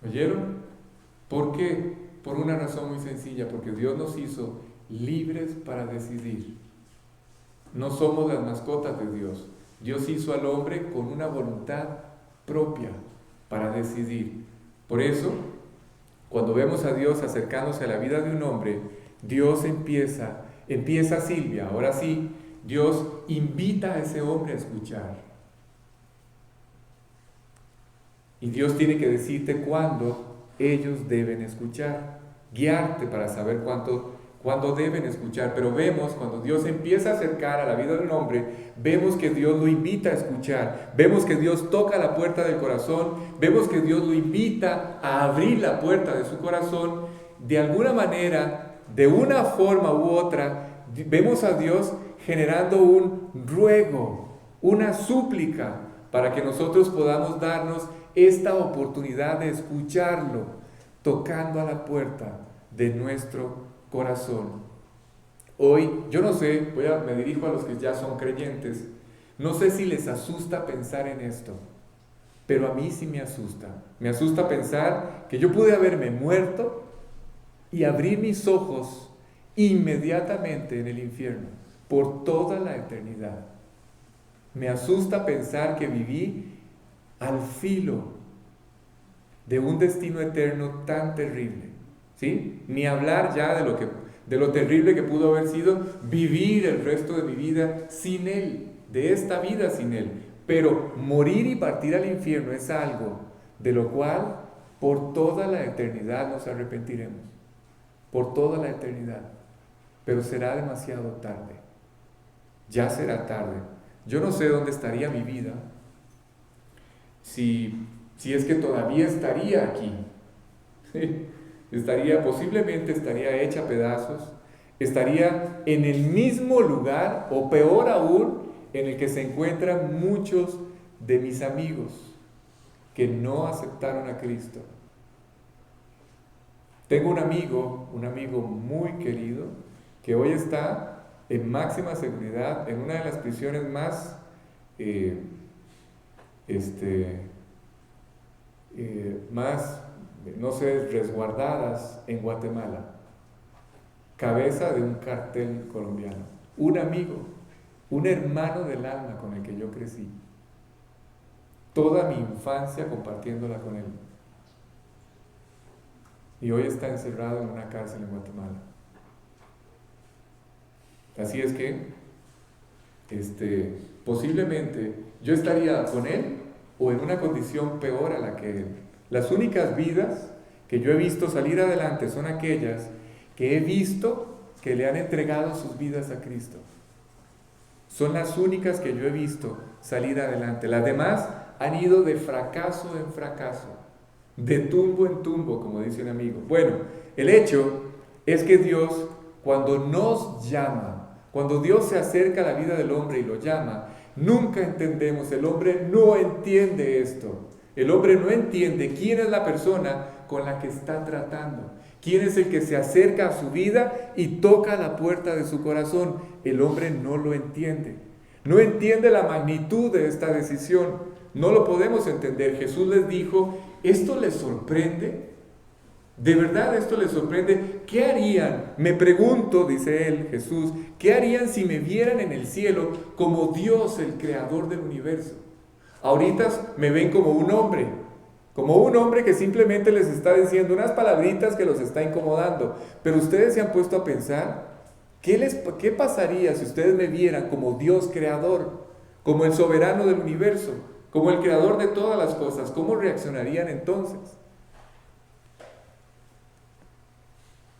¿Oyeron? ¿Por qué? Por una razón muy sencilla, porque Dios nos hizo libres para decidir. No somos las mascotas de Dios. Dios hizo al hombre con una voluntad propia para decidir. Por eso, cuando vemos a Dios acercándose a la vida de un hombre, Dios empieza Silvia, ahora sí, Dios invita a ese hombre a escuchar. Y Dios tiene que decirte cuándo ellos deben escuchar, guiarte para saber cuándo deben escuchar. Pero vemos, cuando Dios empieza a acercar a la vida del hombre, vemos que Dios lo invita a escuchar, vemos que Dios toca la puerta del corazón, vemos que Dios lo invita a abrir la puerta de su corazón. De alguna manera, de una forma u otra, vemos a Dios generando un ruego, una súplica, para que nosotros podamos darnos esta oportunidad de escucharlo, tocando a la puerta de nuestro corazón. Hoy, yo no sé, me dirijo a los que ya son creyentes, no sé si les asusta pensar en esto, pero a mí sí me asusta. Me asusta pensar que yo pude haberme muerto y abrir mis ojos inmediatamente en el infierno, por toda la eternidad. Me asusta pensar que viví al filo de un destino eterno tan terrible, ¿sí? Ni hablar ya de lo terrible que pudo haber sido vivir el resto de mi vida sin Él, de esta vida sin Él. Pero morir y partir al infierno es algo de lo cual por toda la eternidad nos arrepentiremos, por toda la eternidad. Pero será demasiado tarde, ya será tarde. Yo no sé dónde estaría mi vida si es que todavía estaría aquí. ¿Sí? Posiblemente estaría hecha a pedazos, estaría en el mismo lugar o peor aún, en el que se encuentran muchos de mis amigos que no aceptaron a Cristo. Tengo un amigo muy querido, que hoy está en máxima seguridad en una de las prisiones más resguardadas en Guatemala, cabeza de un cartel colombiano, un amigo, un hermano del alma con el que yo crecí, toda mi infancia compartiéndola con él, y hoy está encerrado en una cárcel en Guatemala. Así es que posiblemente yo estaría con él o en una condición peor a la que él. Las únicas vidas que yo he visto salir adelante son aquellas que he visto que le han entregado sus vidas a Cristo. Son las únicas que yo he visto salir adelante. Las demás han ido de fracaso en fracaso, de tumbo en tumbo, como dice un amigo. Bueno, el hecho es que Dios, cuando nos llama, cuando Dios se acerca a la vida del hombre y lo llama, nunca entendemos, el hombre no entiende esto. El hombre no entiende quién es la persona con la que está tratando, quién es el que se acerca a su vida y toca la puerta de su corazón. El hombre no lo entiende, no entiende la magnitud de esta decisión, no lo podemos entender. Jesús les dijo, ¿esto les sorprende? ¿De verdad esto les sorprende? ¿Qué harían? Me pregunto, dice él, Jesús, ¿qué harían si me vieran en el cielo como Dios, el creador del universo? Ahorita me ven como un hombre, Como un hombre que simplemente les está diciendo unas palabritas que los está incomodando. Pero ustedes se han puesto a pensar, ¿qué pasaría si ustedes me vieran como Dios creador, como el soberano del universo, como el creador de todas las cosas? ¿Cómo reaccionarían entonces?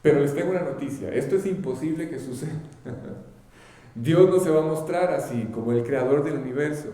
Pero les tengo una noticia, esto es imposible que suceda. Dios no se va a mostrar así, como el creador del universo.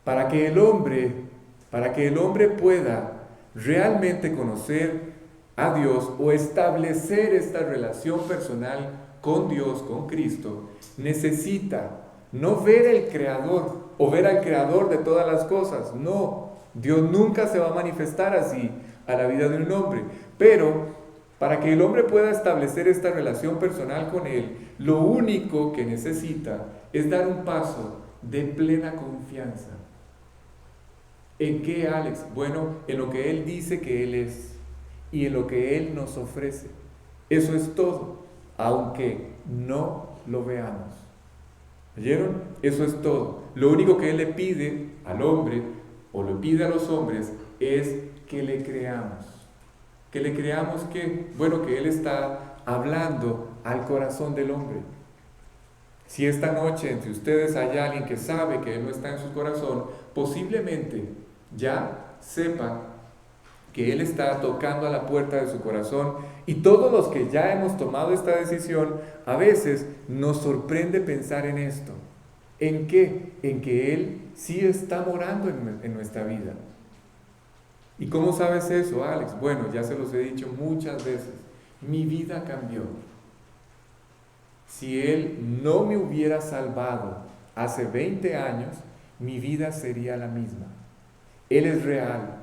Para que el hombre pueda realmente conocer a Dios o establecer esta relación personal con Dios, con Cristo, necesita no ver el creador o ver al creador de todas las cosas. No, Dios nunca se va a manifestar así a la vida de un hombre. Pero para que el hombre pueda establecer esta relación personal con Él, lo único que necesita es dar un paso de plena confianza. ¿En qué, Alex? Bueno, en lo que Él dice que Él es y en lo que Él nos ofrece. Eso es todo, aunque no lo veamos. ¿Oyeron? Eso es todo. Lo único que Él le pide al hombre, o le pide a los hombres, es que le creamos. Que le creamos que, bueno, que Él está hablando al corazón del hombre. Si esta noche entre ustedes hay alguien que sabe que Él no está en su corazón, posiblemente ya sepa que Él está tocando a la puerta de su corazón. Y todos los que ya hemos tomado esta decisión, a veces nos sorprende pensar en esto. ¿En qué? En que Él sí está morando en nuestra vida. ¿Y cómo sabes eso, Alex? Bueno, ya se los he dicho muchas veces. Mi vida cambió. Si Él no me hubiera salvado hace 20 años, mi vida sería la misma. Él es real.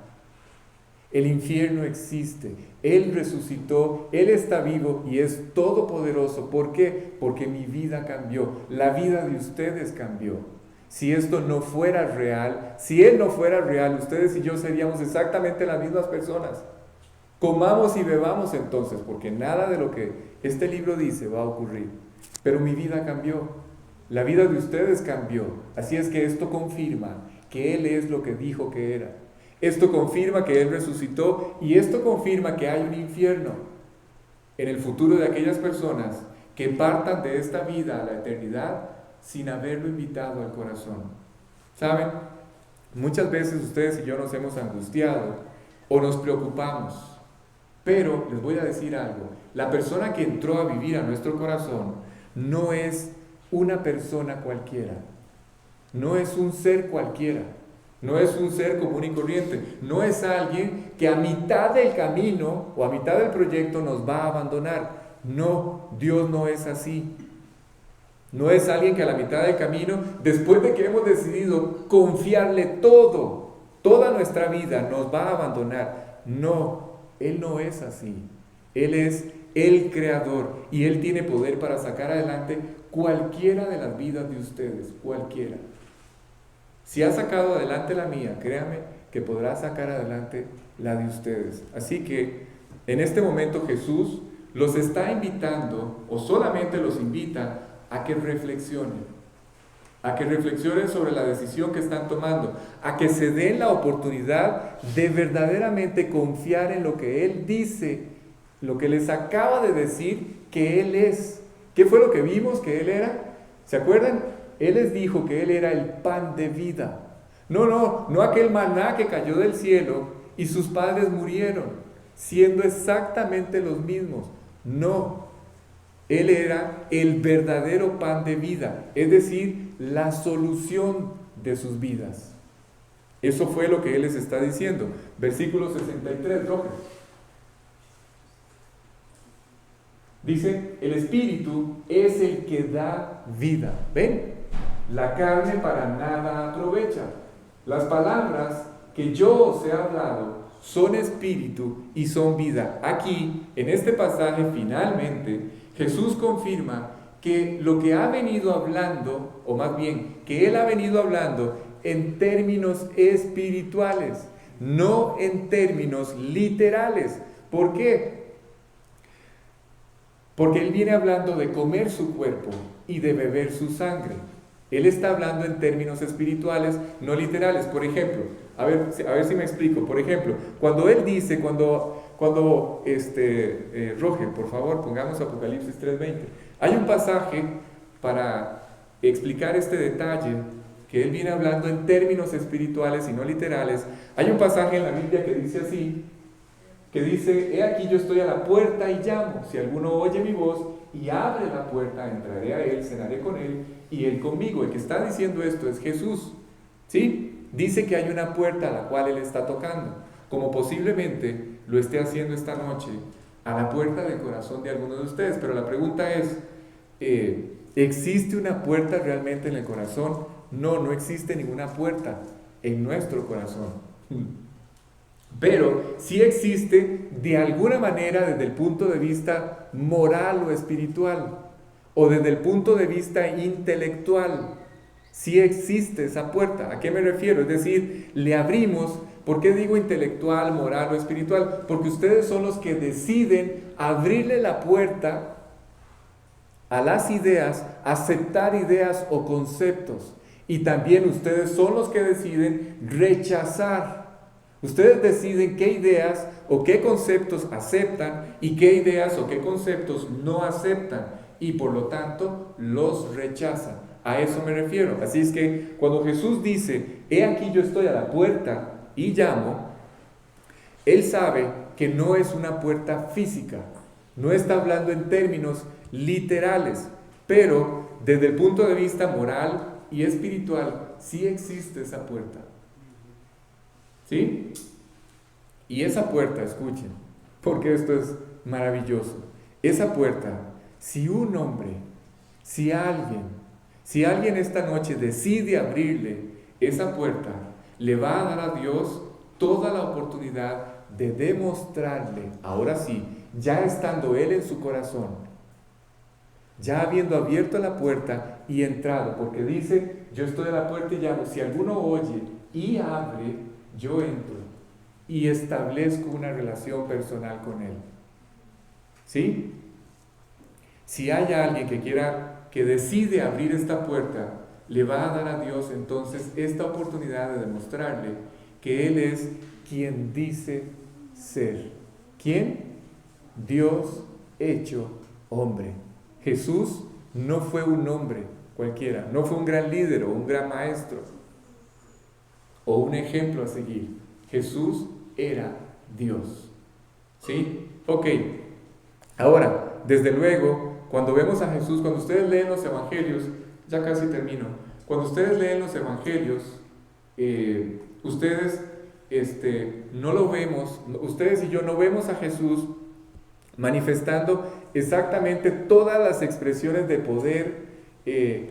El infierno existe. Él resucitó. Él está vivo y es todopoderoso. ¿Por qué? Porque mi vida cambió. La vida de ustedes cambió. Si esto no fuera real, si Él no fuera real, ustedes y yo seríamos exactamente las mismas personas. Comamos y bebamos entonces, porque nada de lo que este libro dice va a ocurrir. Pero mi vida cambió, la vida de ustedes cambió. Así es que esto confirma que Él es lo que dijo que era. Esto confirma que Él resucitó y esto confirma que hay un infierno en el futuro de aquellas personas que partan de esta vida a la eternidad sin haberlo invitado al corazón. ¿Saben? Muchas veces ustedes y yo nos hemos angustiado o nos preocupamos, pero les voy a decir algo, la persona que entró a vivir a nuestro corazón no es una persona cualquiera, no es un ser cualquiera, no es un ser común y corriente, no es alguien que a mitad del camino o a mitad del proyecto nos va a abandonar. No, Dios no es así. No es alguien que a la mitad del camino, después de que hemos decidido confiarle toda nuestra vida, nos va a abandonar. No, Él no es así. Él es el creador y Él tiene poder para sacar adelante cualquiera de las vidas de ustedes, cualquiera. Si ha sacado adelante la mía, créame que podrá sacar adelante la de ustedes. Así que en este momento Jesús los está invitando, o solamente los invita, a que reflexionen sobre la decisión que están tomando, a que se den la oportunidad de verdaderamente confiar en lo que Él dice, lo que les acaba de decir que Él es. ¿Qué fue lo que vimos que Él era? ¿Se acuerdan? Él les dijo que Él era el pan de vida. No aquel maná que cayó del cielo y sus padres murieron, siendo exactamente los mismos. No. Él era el verdadero pan de vida, es decir, la solución de sus vidas. Eso fue lo que Él les está diciendo. Versículo 63, Roger. Dice, el Espíritu es el que da vida. ¿Ven? La carne para nada aprovecha. Las palabras que yo os he hablado son espíritu y son vida. Aquí, en este pasaje, finalmente, Jesús confirma que lo que ha venido hablando, o más bien, que Él ha venido hablando en términos espirituales, no en términos literales. ¿Por qué? Porque Él viene hablando de comer su cuerpo y de beber su sangre. Él está hablando en términos espirituales, no literales. Por ejemplo, A ver si me explico. Por ejemplo, cuando él dice, Roger, por favor, pongamos Apocalipsis 3:20. Hay un pasaje para explicar este detalle, que él viene hablando en términos espirituales y no literales. Hay un pasaje en la Biblia que dice así, que dice: he aquí yo estoy a la puerta y llamo. Si alguno oye mi voz y abre la puerta, entraré a él, cenaré con él y él conmigo. El que está diciendo esto es Jesús, ¿sí? Dice que hay una puerta a la cual él está tocando, como posiblemente lo esté haciendo esta noche a la puerta del corazón de algunos de ustedes. Pero la pregunta es, ¿existe una puerta realmente en el corazón? No, no existe ninguna puerta en nuestro corazón. Pero sí existe de alguna manera desde el punto de vista moral o espiritual, o desde el punto de vista intelectual. Sí existe esa puerta. ¿A qué me refiero? Es decir, le abrimos. ¿Por qué digo intelectual, moral o espiritual? Porque ustedes son los que deciden abrirle la puerta a las ideas, aceptar ideas o conceptos. Y también ustedes son los que deciden rechazar. Ustedes deciden qué ideas o qué conceptos aceptan y qué ideas o qué conceptos no aceptan, y por lo tanto los rechazan. A eso me refiero. Así es que cuando Jesús dice: he aquí yo estoy a la puerta y llamo, él sabe que no es una puerta física, no está hablando en términos literales, pero desde el punto de vista moral y espiritual sí existe esa puerta. ¿Sí? Y esa puerta, escuchen, porque esto es maravilloso. Esa puerta, si un hombre, si alguien esta noche decide abrirle esa puerta, le va a dar a Dios toda la oportunidad de demostrarle, ahora sí, ya estando Él en su corazón, ya habiendo abierto la puerta y entrado, porque dice: yo estoy a la puerta y llamo, si alguno oye y abre, yo entro y establezco una relación personal con Él. ¿Sí? Si hay alguien que decide abrir esta puerta, le va a dar a Dios entonces esta oportunidad de demostrarle que Él es quien dice ser. ¿Quién? Dios hecho hombre. Jesús no fue un hombre cualquiera, no fue un gran líder o un gran maestro o un ejemplo a seguir. Jesús era Dios. ¿Sí? Ok. Ahora, desde luego, cuando vemos a Jesús, cuando ustedes leen los evangelios, ya casi termino, cuando ustedes leen los evangelios, ustedes no lo vemos, ustedes y yo no vemos a Jesús manifestando exactamente todas las expresiones de poder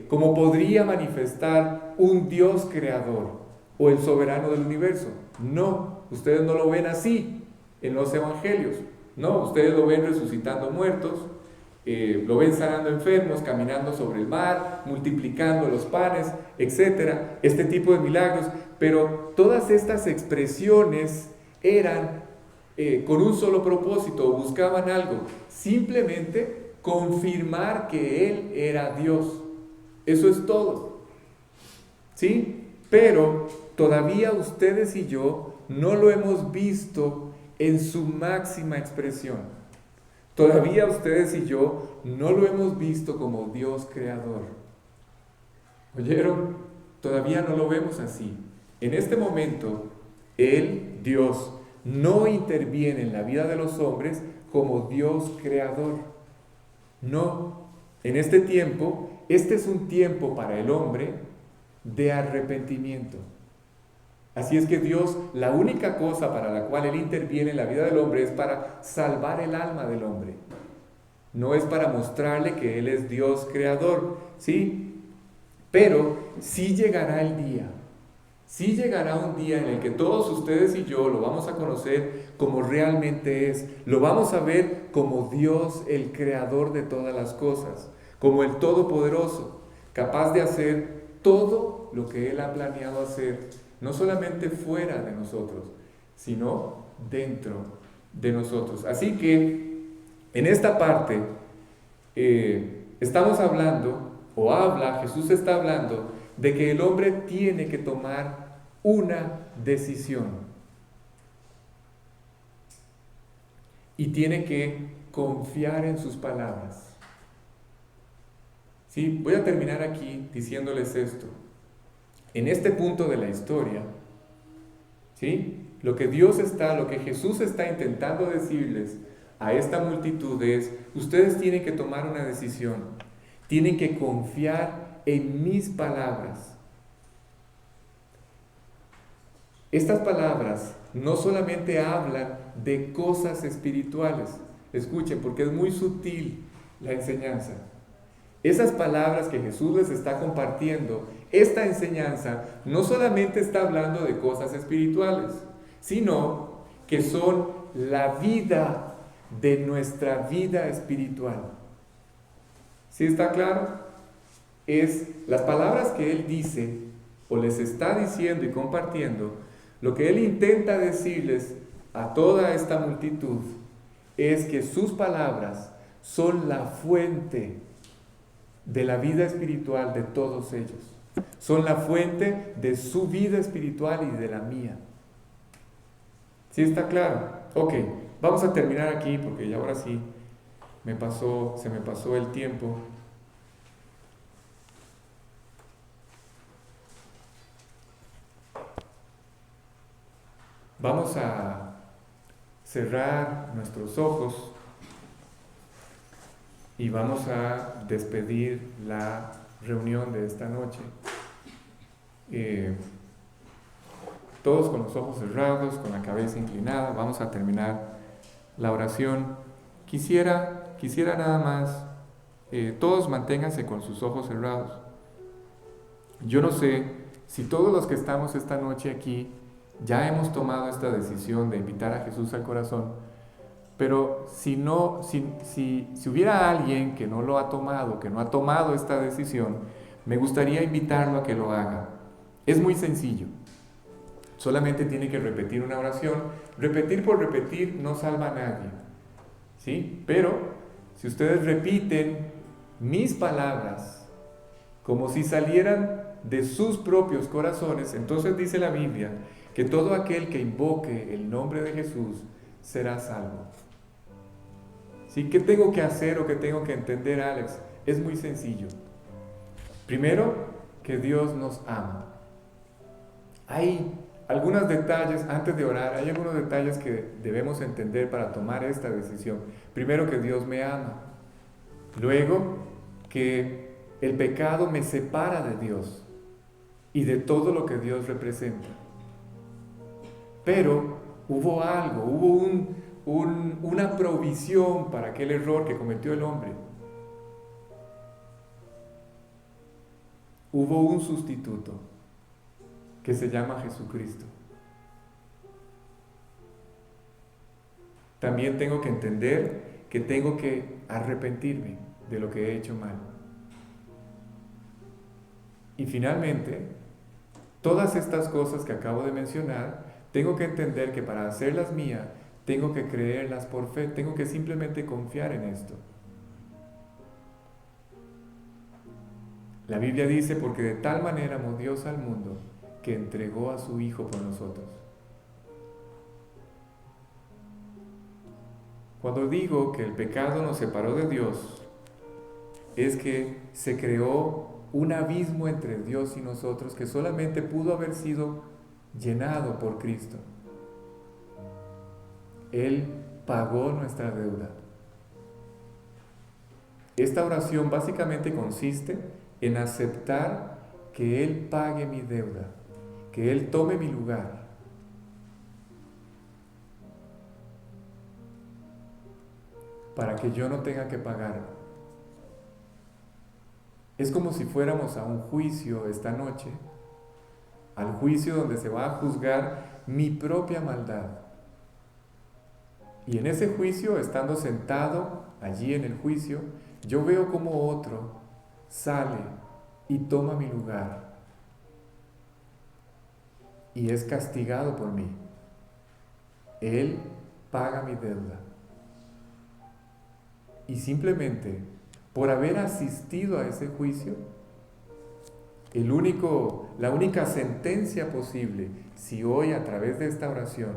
como podría manifestar un Dios creador o el soberano del universo. No, ustedes no lo ven así en los evangelios. No, ustedes lo ven resucitando muertos, lo ven sanando enfermos, caminando sobre el mar, multiplicando los panes, etcétera, este tipo de milagros. Pero todas estas expresiones eran con un solo propósito, buscaban algo, simplemente confirmar que Él era Dios. Eso es todo. ¿Sí? Pero todavía ustedes y yo no lo hemos visto en su máxima expresión. Todavía ustedes y yo no lo hemos visto como Dios creador. ¿Oyeron? Todavía no lo vemos así. En este momento, Él, Dios, no interviene en la vida de los hombres como Dios creador. No. En este tiempo, este es un tiempo para el hombre de arrepentimiento. Así es que Dios, la única cosa para la cual Él interviene en la vida del hombre es para salvar el alma del hombre. No es para mostrarle que Él es Dios creador, ¿sí? Pero sí llegará el día. Sí llegará un día en el que todos ustedes y yo lo vamos a conocer como realmente es. Lo vamos a ver como Dios, el creador de todas las cosas, como el Todopoderoso, capaz de hacer todo lo que Él ha planeado hacer, no solamente fuera de nosotros, sino dentro de nosotros. Así que en esta parte estamos hablando, Jesús está hablando de que el hombre tiene que tomar una decisión. Y tiene que confiar en sus palabras. ¿Sí? Voy a terminar aquí diciéndoles esto. En este punto de la historia, ¿sí? Lo que Jesús está intentando decirles a esta multitud es: ustedes tienen que tomar una decisión, tienen que confiar en mis palabras. Estas palabras no solamente hablan de cosas espirituales, escuchen, porque es muy sutil la enseñanza. Esas palabras que Jesús les está compartiendo, esta enseñanza no solamente está hablando de cosas espirituales, sino que son la vida de nuestra vida espiritual. ¿Sí está claro? Es las palabras que Él dice o les está diciendo y compartiendo. Lo que Él intenta decirles a toda esta multitud es que sus palabras son la fuente de la vida espiritual de todos ellos. Son la fuente de su vida espiritual y de la mía. ¿Sí está claro? Ok, vamos a terminar aquí porque ya ahora sí se me pasó el tiempo. Vamos a cerrar nuestros ojos y vamos a despedir la reunión de esta noche. Todos con los ojos cerrados, con la cabeza inclinada, vamos a terminar la oración. Quisiera nada más, todos manténganse con sus ojos cerrados. Yo no sé si todos los que estamos esta noche aquí ya hemos tomado esta decisión de invitar a Jesús al corazón, pero si hubiera alguien que no lo ha tomado, que no ha tomado esta decisión, me gustaría invitarlo a que lo haga. Es muy sencillo. Solamente tiene que repetir una oración. Repetir por repetir no salva a nadie, ¿sí? Pero si ustedes repiten mis palabras como si salieran de sus propios corazones, entonces dice la Biblia que todo aquel que invoque el nombre de Jesús será salvo. ¿Sí? ¿Qué tengo que hacer o qué tengo que entender, Alex? Es muy sencillo. Primero, que Dios nos ama. Hay algunos detalles, antes de orar, hay algunos detalles que debemos entender para tomar esta decisión. Primero, que Dios me ama. Luego, que el pecado me separa de Dios y de todo lo que Dios representa. Pero hubo algo, una provisión para aquel error que cometió el hombre. Hubo un sustituto que se llama Jesucristo. También tengo que entender que tengo que arrepentirme de lo que he hecho mal. Y finalmente, todas estas cosas que acabo de mencionar, tengo que entender que para hacerlas mías, tengo que creerlas por fe, tengo que simplemente confiar en esto. La Biblia dice: porque de tal manera amó Dios al mundo, que entregó a su Hijo por nosotros. Cuando digo que el pecado nos separó de Dios, es que se creó un abismo entre Dios y nosotros que solamente pudo haber sido llenado por Cristo. Él pagó nuestra deuda. Esta oración básicamente consiste en aceptar que Él pague mi deuda, que Él tome mi lugar. Para que yo no tenga que pagarlo. Es como si fuéramos a un juicio esta noche, al juicio donde se va a juzgar mi propia maldad. Y en ese juicio, estando sentado allí en el juicio, yo veo como otro sale y toma mi lugar y es castigado por mí. Él paga mi deuda. Y simplemente por haber asistido a ese juicio, la única sentencia posible, si hoy a través de esta oración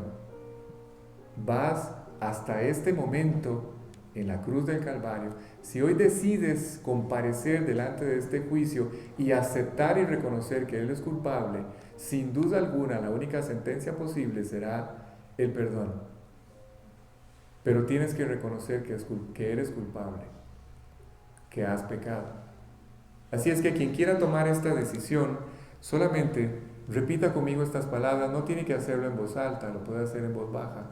vas hasta este momento en la cruz del Calvario, si hoy decides comparecer delante de este juicio y aceptar y reconocer que Él es culpable, sin duda alguna la única sentencia posible será el perdón. Pero tienes que reconocer que eres culpable, que has pecado. Así es que quien quiera tomar esta decisión, solamente repita conmigo estas palabras. No tiene que hacerlo en voz alta, lo puede hacer en voz baja.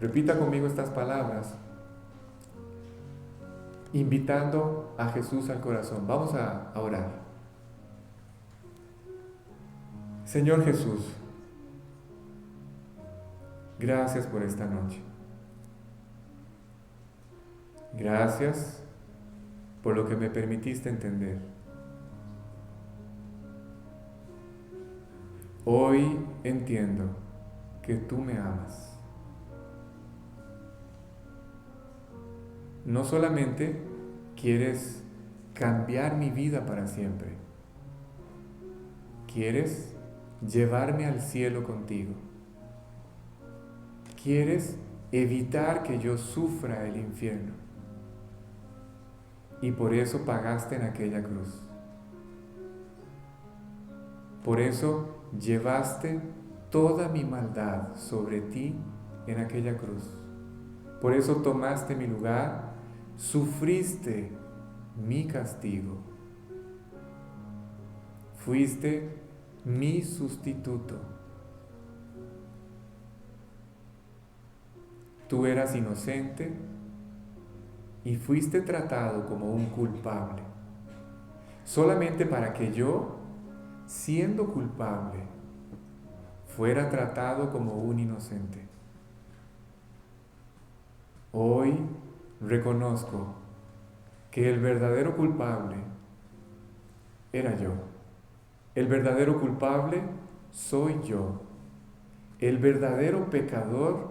Repita conmigo estas palabras, invitando a Jesús al corazón. Vamos a orar. Señor Jesús, gracias por esta noche. Gracias por lo que me permitiste entender. Hoy entiendo que tú me amas. No solamente quieres cambiar mi vida para siempre, quieres llevarme al cielo contigo. Quieres evitar que yo sufra el infierno. Y por eso pagaste en aquella cruz. Por eso llevaste toda mi maldad sobre ti en aquella cruz. Por eso tomaste mi lugar, sufriste mi castigo. Fuiste mi sustituto. Tú eras inocente y fuiste tratado como un culpable, solamente para que yo, siendo culpable, fuera tratado como un inocente. Hoy reconozco que el verdadero culpable era yo. El verdadero culpable soy yo. El verdadero pecador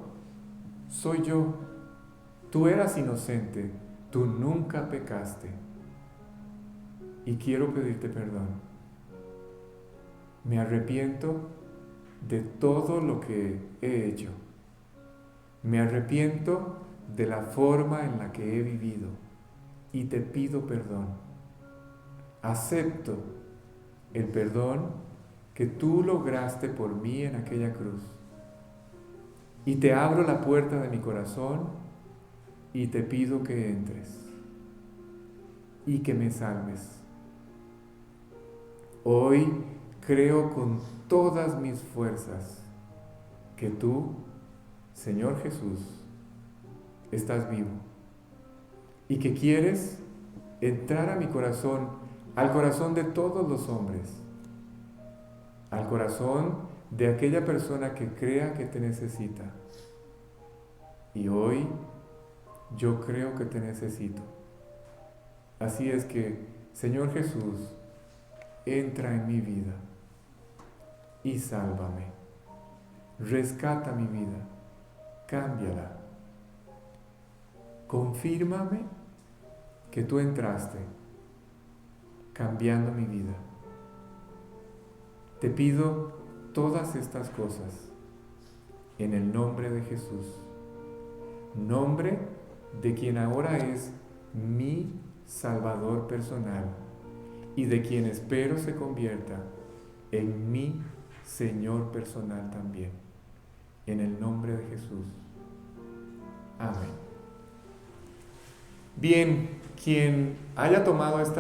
soy yo. Tú eras inocente, tú nunca pecaste. Y quiero pedirte perdón. Me arrepiento de todo lo que he hecho. Me arrepiento de la forma en la que he vivido y te pido perdón. Acepto el perdón que tú lograste por mí en aquella cruz. Y te abro la puerta de mi corazón y te pido que entres y que me salves. Hoy creo con todas mis fuerzas que tú, Señor Jesús, estás vivo y que quieres entrar a mi corazón, al corazón de todos los hombres, al corazón de aquella persona que crea que te necesita. Y hoy yo creo que te necesito. Así es que, Señor Jesús, entra en mi vida y sálvame. Rescata mi vida, cámbiala. Confírmame que tú entraste, cambiando mi vida. Te pido todas estas cosas en el nombre de Jesús, nombre de quien ahora es mi Salvador personal y de quien espero se convierta en mi Señor personal también, en el nombre de Jesús. Amén. Bien, quien haya tomado esta